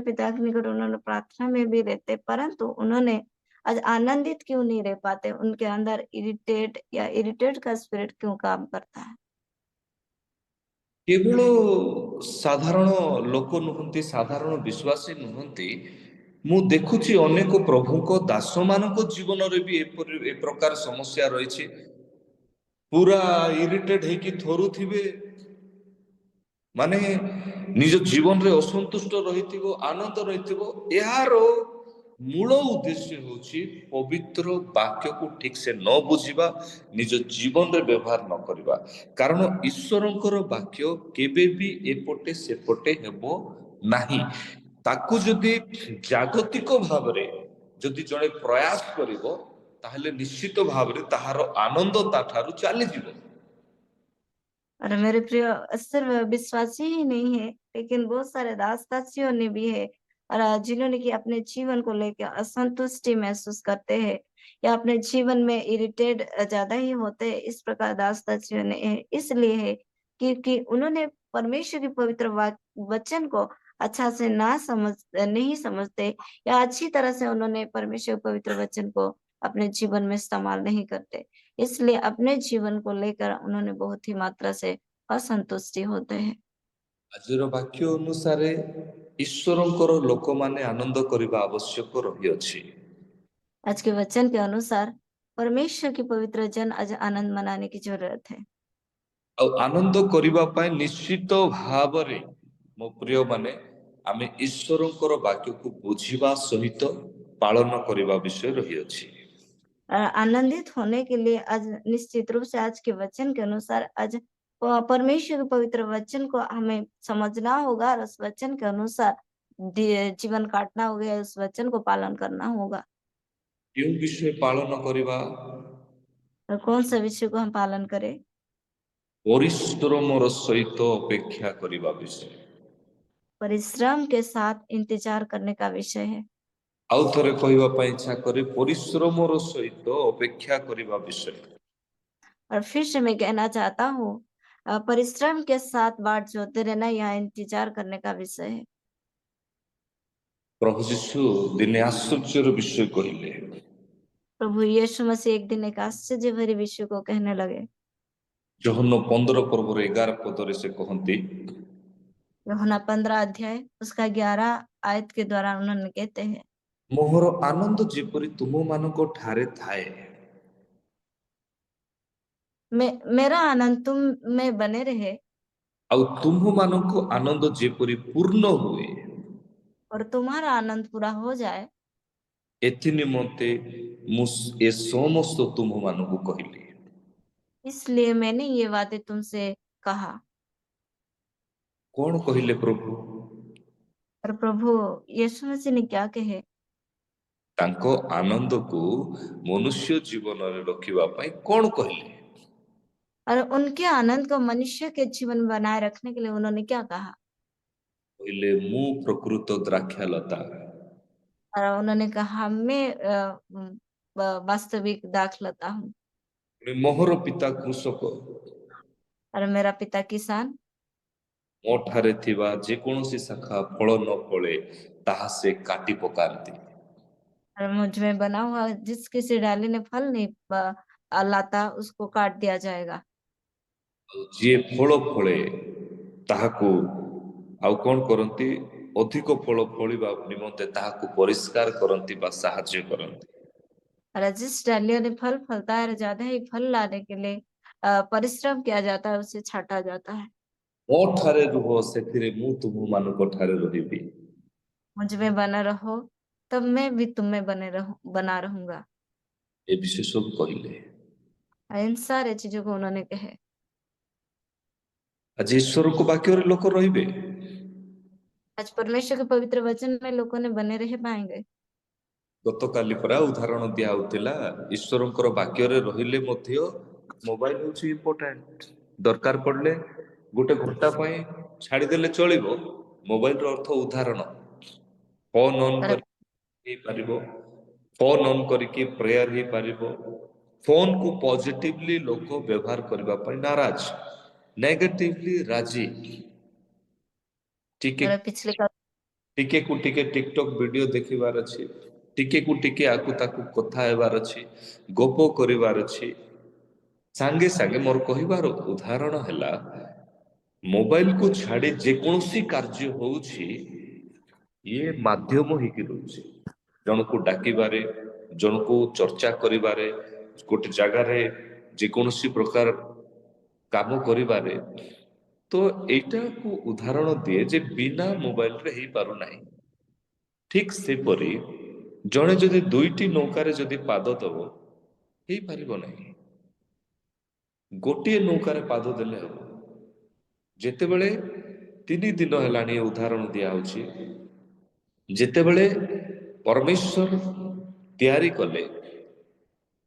पिता के निकट उन्होंने प्रार्थना में भी रहते, परंतु उन्होंने आज आनंदित क्यों नहीं रह पाते? उनके अंदर इरिटेट का स्पिरिट क्यों काम करता है? କେବଳ ସାଧାରଣ ଲୋକ ନୁହନ୍ତି, ସାଧାରଣ ବିଶ୍ୱାସୀ ନୁହନ୍ତି, ମୁଁ ଦେଖୁଛି ଅନେକ ପ୍ରଭୁଙ୍କ ଦାସମାନଙ୍କ ଜୀବନରେ ବି ଏପରି ଏ ପ୍ରକାର ସମସ୍ୟା ରହିଛି। ପୁରା ଇରିଟେଡ ହେଇକି ଥରୁଥିବେ, ମାନେ ନିଜ ଜୀବନରେ ଅସନ୍ତୁଷ୍ଟ ରହିଥିବ, ଆନନ୍ଦ ରହିଥିବ। ଏହାର ମୂଳ ଉଦ୍ଦେଶ୍ୟ ହେଉଛି ପବିତ୍ର ବାକ୍ୟକୁ ଠିକ ସେ ନ ବୁଝିବା, ନିଜ ଜୀବନରେ ବ୍ୟବହାର ନ କରିବା। କାରଣ ଈଶ୍ୱରଙ୍କର ବାକ୍ୟ କେବେ ବି ଏପଟେ ସେପଟେ ହେବ ନାହିଁ। ତାକୁ ଯଦି ଜାଗତିକ ଭାବରେ ଯଦି ଜଣେ ପ୍ରୟାସ କରିବ, ତାହେଲେ ନିଶ୍ଚିତ ଭାବରେ ତାହାର ଆନନ୍ଦ ତାଠାରୁ ଚାଲିଯିବ। और मेरे प्रिय, सिर्फ विश्वासी ही नहीं है, लेकिन बहुत सारे दास-दासियों ने भी है, और जिन्होंने कि अपने जीवन को लेकर असंतुष्टि महसूस करते हैं या अपने जीवन में इरिटेट ज्यादा ही होते हैं। इस प्रकार दास-दासियों ने है, इसलिए है क्योंकि उन्होंने परमेश्वर की पवित्र वचन को अच्छा से नहीं समझते, या अच्छी तरह से उन्होंने परमेश्वर के पवित्र वचन को अपने जीवन में इस्तेमाल नहीं करते। इसलिए अपने जीवन को लेकर उन्होंने बहुत ही मात्रा से असंतुष्टि होते हैं। ଆଜିର ବାକ୍ୟ ଅନୁସାରେ ଈଶ୍ୱରଙ୍କର ଲୋକମାନେ ଆନନ୍ଦ କରିବା ଆବଶ୍ୟକ ରହିଅଛି। आज के वचन के अनुसार परमेश्वर की पवित्र जन आज आनंद मनाने की जरूरत है। ଆଉ ଆନନ୍ଦ କରିବା ପାଇଁ ନିଶ୍ଚିତ ଭାବରେ ମୋ ପ୍ରିୟ ମାନେ ଆମେ ଈଶ୍ୱରଙ୍କର ବାକ୍ୟକୁ ବୁଝିବା ସହିତ ପାଳନ କରିବା ବିଷୟ ରହିଅଛି। आनंदित होने के लिए आज निश्चित रूप से आज के वचन के अनुसार आज परमेश्वर के पवित्र वचन को हमें समझना होगा, और उस वचन के अनुसार जीवन काटना होगा, उस वचन को पालन करना होगा। କେଉଁ ବିଷୟ ପାଳନ କରିବା? और कौन सा विषय को हम पालन करें? ପରିଶ୍ରମର ସହିତ ଅପେକ୍ଷା କରିବା ବିଷୟ। परिश्रम के साथ इंतजार करने का विषय है। ଆଉ ଥରେ କହିବା ପାଇଁ ଇଚ୍ଛା କରେ, ପରିଶ୍ରମର ସହିତ ଅପେକ୍ଷା କରିବା ବିଷୟ। और फिर से मैं कहना चाहता हूँ, परिश्रम के साथ बाट जोते रहना या इंतजार करने का विषय है। ପ୍ରଭୁ ଯୀଶୁ ଦିନେ ଆଶ୍ଚର୍ଯ୍ୟର ବିଷୟ କହିଲେ। प्रभु यीशु मसीह एक दिन एक आश्चर्य भरे विषय को कहने लगे। ଜହନ 15 ପର୍ବର 11 ପଦରେ ସେ କହନ୍ତି, यूहन्ना 15 अध्याय उसका 11 आयत के द्वारा उन्होंने कहते हैं, ମୋର ଆନନ୍ଦ ଯେପରି ତୁମମାନଙ୍କ ଠାରେ ଥାଏ। मेरा आनंद तुम में बने रहे, ଆଉ ତୁମମାନଙ୍କ ଆନନ୍ଦ ଯେପରି ପୂର୍ଣ୍ଣ ହୁଏ, और तुम्हारा आनंद पूरा हो जाए, ଏଥି ନିମନ୍ତେ ମୁଁ ଏ ସମସ୍ତ ତୁମମାନଙ୍କୁ କହିଲି। इसलिए मैंने ये बातें तुमसे कहा। କଣ କହିଲେ ପ୍ରଭୁ? और प्रभु यीशु मसीह ने क्या कहे? ତାଙ୍କ ଆନନ୍ଦକୁ ମନୁଷ୍ୟ ଜୀବନରେ ରଖିବା ପାଇଁ କଣ କହିଲେ? और उनके आनंद को मनुष्य के जीवन में बनाए रखने के लिए उन्होंने क्या कहा? କହିଲେ ମୁଁ ପ୍ରକୃତ ଦ୍ରାକ୍ଷାଲତା, और उन्होंने कहा, मैं वास्तविक दाखलता हूँ, ମୋହର ପିତା କୃଷକ। और मेरा पिता किसान। ମୋ ଠାରେ ଥିବା ଯେକୌଣସି ଶାଖା ଫଳ ନ ଫଳେ ତାହା ସେ କାଟି ପକାନ୍ତି। और मुझ में बना हुआ जिस किसी डाली ने फल नहीं लाता, उसको काट दिया जाएगा। ଆଉ ଯିଏ ଫଳ ଫଳେ ତାହାକୁ ଆଉ କଣ କରନ୍ତି? ଅଧିକ ଫଳ ଫଳିବା ନିମନ୍ତେ ତାହାକୁ ପରିଷ୍କାର କରନ୍ତି ବା ସାହାଯ୍ୟ କରନ୍ତି। और जिस डालियों ने फल फलता है, ज्यादा ही फल लाने के लिए परिश्रम किया जाता है उसे छाटा जाता है। ମୋ ଠାରେ ରୁହ ସେଥିରେ ମୁଁ ତୁମମାନଙ୍କ ଠାରେ ରହିବି। मुझ में बना रहो तब मैं भी तुम में बना रहूंगा। ଏ ବିଷୟ ସବୁ କହିଲେ। इन सारे चीजों को उन्होंने कहे। ଆଜି ଈଶ୍ୱରଙ୍କ ବାକ୍ୟରେ ଲୋକ ରହିବେ। आज परमेश्वर के पवित्र वचन में लोगों ने बने रह पाएंगे। ଗତକାଲି ପରା ଉଦାହରଣ ଦିଆ ହଉଥିଲା ଈଶ୍ୱରଙ୍କର ବାକ୍ୟରେ ରହିଲେ ମଧ୍ୟ ମୋବାଇଲ ହଉଛି ଇମ୍ପୋର୍ଟାଣ୍ଟ। ଦରକାର ପଡିଲେ ଗୋଟେ ଘଣ୍ଟା ପାଇଁ ଛାଡିଦେଲେ ଚଳିବ। ମୋବାଇଲର ଅର୍ଥ ଉଦାହରଣ। ଫୋନ ଅନ୍ पर କରି ହେଇପାରିବ, ଫୋନ ଅନ୍ କରିକି ପ୍ରେୟାର ହେଇପାରିବ। ଫୋନକୁ ପଜିଟିଭଲି ଲୋକ ବ୍ୟବହାର କରିବା ପାଇଁ ନାରାଜ, ନେଗେଟିଭଲି ରାଜି। ଟିକେ और पिछले का ଟିକେ କୁ ଟିକେ ଟିକଟକ୍ ଭିଡିଓ ଦେଖିବାର ଅଛି, ଟିକେ କୁ ଟିକେ ଆକୁ ତାକୁ କଥା ହେବାର ଅଛି, ଗପ କରିବାର ଅଛି। ସାଙ୍ଗେ ସାଙ୍ଗେ ମୋର କହିବାର ଉଦାହରଣ ହେଲା ମୋବାଇଲକୁ ଛାଡି ଯେକୌଣସି କାର୍ଯ୍ୟ ହଉଛି ଇଏ ମାଧ୍ୟମ ହେଇକି ରହୁଛି। ଜଣକୁ ଡାକିବାରେ, ଜଣକୁ ଚର୍ଚ୍ଚା କରିବାରେ, ଗୋଟେ ଜାଗାରେ ଯେକୌଣସି ପ୍ରକାର କାମ କରିବାରେ। ତ ଏଇଟାକୁ ଉଦାହରଣ ଦିଏ ଯେ ବିନା ମୋବାଇଲରେ ହେଇପାରୁନାହିଁ। ଠିକ ସେପରି ଜଣେ ଯଦି ଦୁଇଟି ନୌକାରେ ଯଦି ପାଦ ଦବ ହେଇପାରିବ ନାହିଁ। ଗୋଟିଏ ନୌକାରେ ପାଦ ଦେଲେ ହେବ। ଯେତେବେଳେ 3 ଦିନ ହେଲାଣି ଏ ଉଦାହରଣ ଦିଆହଉଛି, ଯେତେବେଳେ ପରମେଶ୍ୱର ତିଆରି କଲେ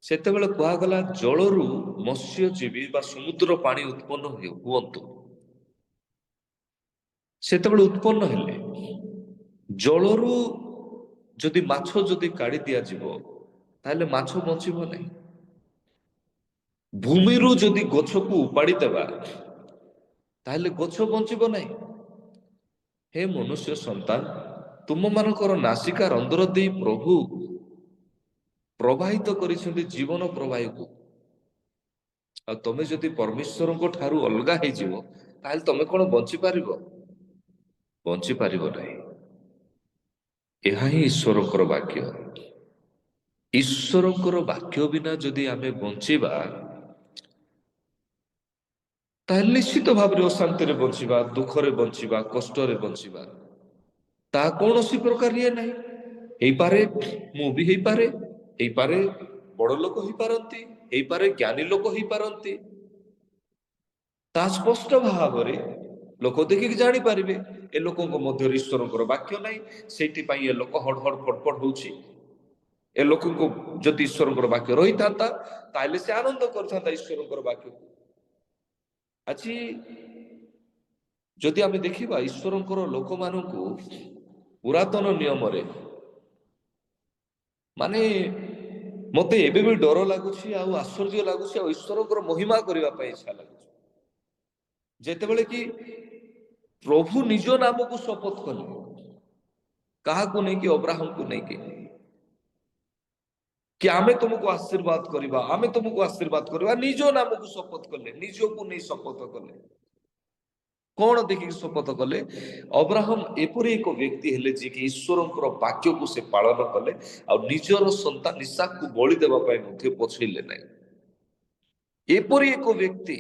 ସେତେବେଳେ କୁହାଗଲା ଜଳରୁ ମତ୍ସ୍ୟଜୀବୀ ବା ସମୁଦ୍ର ପାଣି ଉତ୍ପନ୍ନ ହୁଅନ୍ତୁ। ସେତେବେଳେ ଉତ୍ପନ୍ନ ହେଲେ ଜଳରୁ ଯଦି ମାଛ ଯଦି କାଢି ଦିଆଯିବ ତାହେଲେ ମାଛ ବଞ୍ଚିବ ନାହିଁ। ଭୂମିରୁ ଯଦି ଗଛକୁ ଉପାଡ଼ି ଦେବା ତାହେଲେ ଗଛ ବଞ୍ଚିବ ନାହିଁ। ହେ ମନୁଷ୍ୟ ସନ୍ତାନ, ତୁମମାନଙ୍କର ନାସିକା ରନ୍ଧ୍ର ଦେଇ ପ୍ରଭୁ ପ୍ରବାହିତ କରିଛନ୍ତି ଜୀବନ ପ୍ରବାହକୁ। ଆଉ ତମେ ଯଦି ପରମେଶ୍ୱରଙ୍କ ଠାରୁ ଅଲଗା ହେଇଯିବ ତାହେଲେ ତମେ କଣ ବଞ୍ଚିପାରିବ? ବଞ୍ଚିପାରିବ ନାହିଁ। ଏହା ହିଁ ଈଶ୍ୱରଙ୍କର ବାକ୍ୟ। ଈଶ୍ୱରଙ୍କର ବାକ୍ୟ ବିନା ଯଦି ଆମେ ବଞ୍ଚିବା ତାହେଲେ ନିଶ୍ଚିତ ଭାବରେ ଅଶାନ୍ତିରେ ବଞ୍ଚିବା, ଦୁଃଖରେ ବଞ୍ଚିବା, କଷ୍ଟରେ ବଞ୍ଚିବା। ତାହା କୌଣସି ପ୍ରକାର ଇଏ ନାହିଁ। ହେଇପାରେ ମୁଁ ବି ହେଇପାରେ, ହେଇପାରେ ବଡ ଲୋକ ହେଇପାରନ୍ତି, ହେଇପାରେ ଜ୍ଞାନୀ ଲୋକ ହେଇପାରନ୍ତି। ତାହା ସ୍ପଷ୍ଟ ଭାବରେ ଲୋକ ଦେଖିକି ଜାଣିପାରିବେ ଏ ଲୋକଙ୍କ ମଧ୍ୟରେ ଈଶ୍ୱରଙ୍କର ବାକ୍ୟ ନାହିଁ, ସେଇଥିପାଇଁ ଏ ଲୋକ ହଡ ହଡ ଫଡଫଡ ହଉଛି। ଏ ଲୋକଙ୍କୁ ଯଦି ଈଶ୍ୱରଙ୍କର ବାକ୍ୟ ରହିଥାନ୍ତା ତାହେଲେ ସେ ଆନନ୍ଦ କରିଥାନ୍ତା ଈଶ୍ୱରଙ୍କର ବାକ୍ୟକୁ। ଆଜି ଯଦି ଆମେ ଦେଖିବା ଈଶ୍ୱରଙ୍କର ଲୋକମାନଙ୍କୁ ପୁରାତନ ନିୟମରେ ମାନେ ମତେ ଏବେ ବି ଡର ଲାଗୁଛି ଆଉ ଆଶ୍ଚର୍ଯ୍ୟ ଲାଗୁଛି ଆଉ ଈଶ୍ୱରଙ୍କର ମହିମା କରିବା ପାଇଁ ଇଚ୍ଛା ଲାଗୁଛି। ଯେତେବେଳେ କି ପ୍ରଭୁ ନିଜ ନାମକୁ ଶପଥ କଲେ, କାହାକୁ ନେଇକି? ଅବ୍ରାହମକୁ ନେଇକି କି ଆମେ ତୁମକୁ ଆଶୀର୍ବାଦ କରିବା, ଆମେ ତୁମକୁ ଆଶୀର୍ବାଦ କରିବା। ନିଜ ନାମକୁ ଶପଥ କଲେ, ନିଜକୁ ନେଇ ଶପଥ କଲେ। କଣ ଦେଖିକି ଶପଥ କଲେ? ଅବ୍ରାହମ ଏପରି ଏକ ବ୍ୟକ୍ତି ହେଲେ ଯିଏକି ଈଶ୍ୱରଙ୍କର ବାକ୍ୟକୁ ସେ ପାଳନ କଲେ ଆଉ ନିଜର ସନ୍ତାନ ଇସାକକୁ ବଳି ଦେବା ପାଇଁ ମଧ୍ୟ ପଛେଇଲେ ନାହିଁ। ଏପରି ଏକ ବ୍ୟକ୍ତି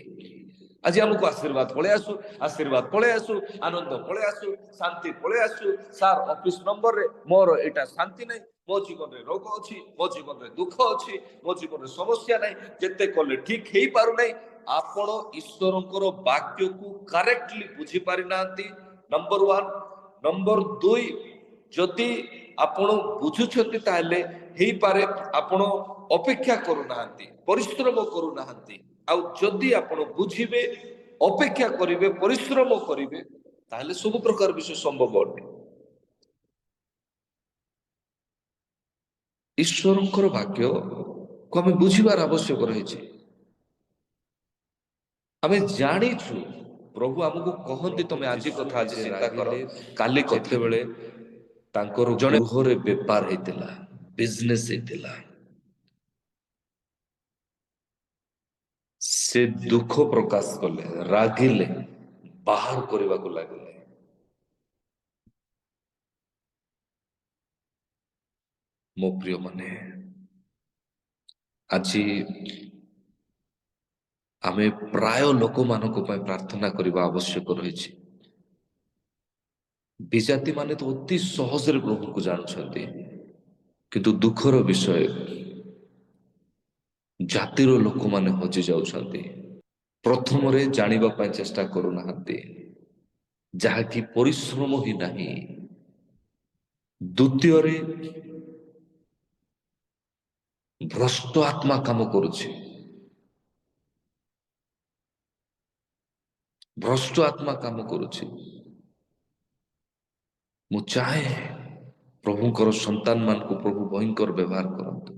ଆଜି ଆମକୁ ଆଶୀର୍ବାଦ ପଳେଇ ଆସୁ, ଆଶୀର୍ବାଦ ପଳେଇ ଆସୁ, ଆନନ୍ଦ ପଳେଇ ଆସୁ, ଶାନ୍ତି ପଳେଇ ଆସୁ। ସାର୍ ଅଫିସ ନମ୍ବରରେ ମୋର ଏଇଟା ଶାନ୍ତି ନାହିଁ, ମୋ ଜୀବନରେ ରୋଗ ଅଛି, ମୋ ଜୀବନରେ ଦୁଃଖ ଅଛି, ମୋ ଜୀବନରେ ସମସ୍ୟା ନାହିଁ, ଯେତେ କଲେ ଠିକ ହେଇପାରୁନାହିଁ। ଆପଣ ଈଶ୍ୱରଙ୍କର ବାକ୍ୟକୁ କରେକ୍ଟଲି ବୁଝି ପାରିନାହାନ୍ତି, ନମ୍ବର 1। ନମ୍ବର 2, ଯଦି ଆପଣ ବୁଝୁଛନ୍ତି ତାହେଲେ ହେଇପାରେ ଆପଣ ଅପେକ୍ଷା କରୁନାହାନ୍ତି, ପରିଶ୍ରମ କରୁନାହାନ୍ତି। ଆଉ ଯଦି ଆପଣ ବୁଝିବେ, ଅପେକ୍ଷା କରିବେ, ପରିଶ୍ରମ କରିବେ ତାହେଲେ ସବୁ ପ୍ରକାର ବିଷୟ ସମ୍ଭବ ଅଟେ। ଈଶ୍ୱରଙ୍କର ବାକ୍ୟକୁ ଆମେ ବୁଝିବାର ଆବଶ୍ୟକ ରହିଛି। ଆମେ ଜାଣିଛୁ ପ୍ରଭୁ ଆମକୁ କହନ୍ତି ତମେ ଆଜି କଥା ଆଜି ଚିନ୍ତା କର, କାଲି ଯେତେବେଳେ ତାଙ୍କର ଜଣେ ଗୃହରେ ବେପାର ହେଇଥିଲା, ବିଜନେସ ହେଇଥିଲା, ସେ ଦୁଃଖ ପ୍ରକାଶ କଲେ, ରାଗିଲେ, ବାହାର କରିବାକୁ ଲାଗିଲେ। ମୋ ପ୍ରିୟ ମାନେ, ଆଜି ଆମେ ପ୍ରାୟ ଲୋକମାନଙ୍କ ପାଇଁ ପ୍ରାର୍ଥନା କରିବା ଆବଶ୍ୟକ ରହିଛି। ବିଜାତି ମାନେ ତ ଅତି ସହଜରେ ପ୍ରଭୁଙ୍କୁ ଜାଣୁଛନ୍ତି, କିନ୍ତୁ ଦୁଃଖର ବିଷୟ ଜାତିର ଲୋକମାନେ ହଜି ଯାଉଛନ୍ତି। ପ୍ରଥମରେ ଜାଣିବା ପାଇଁ ଚେଷ୍ଟା କରୁନାହାନ୍ତି, ଯାହାକି ପରିଶ୍ରମ ହିଁ ନାହିଁ। ଦ୍ୱିତୀୟରେ ଭ୍ରଷ୍ଟ ଆତ୍ମା କାମ କରୁଛି। ଭ୍ରଷ୍ଟ ଆତ୍ମା କାମ କରୁଛି। ମୁଁ ଚାହେଁ ପ୍ରଭୁଙ୍କର ସନ୍ତାନ ମାନଙ୍କୁ ପ୍ରଭୁ ଭୟଙ୍କର ବ୍ୟବହାର କରନ୍ତୁ।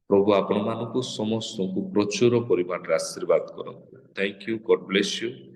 ପ୍ରଭୁ ଆପଣମାନଙ୍କୁ ସମସ୍ତଙ୍କୁ ପ୍ରଚୁର ପରିମାଣରେ ଆଶୀର୍ବାଦ କରନ୍ତୁ। Thank you, God bless you.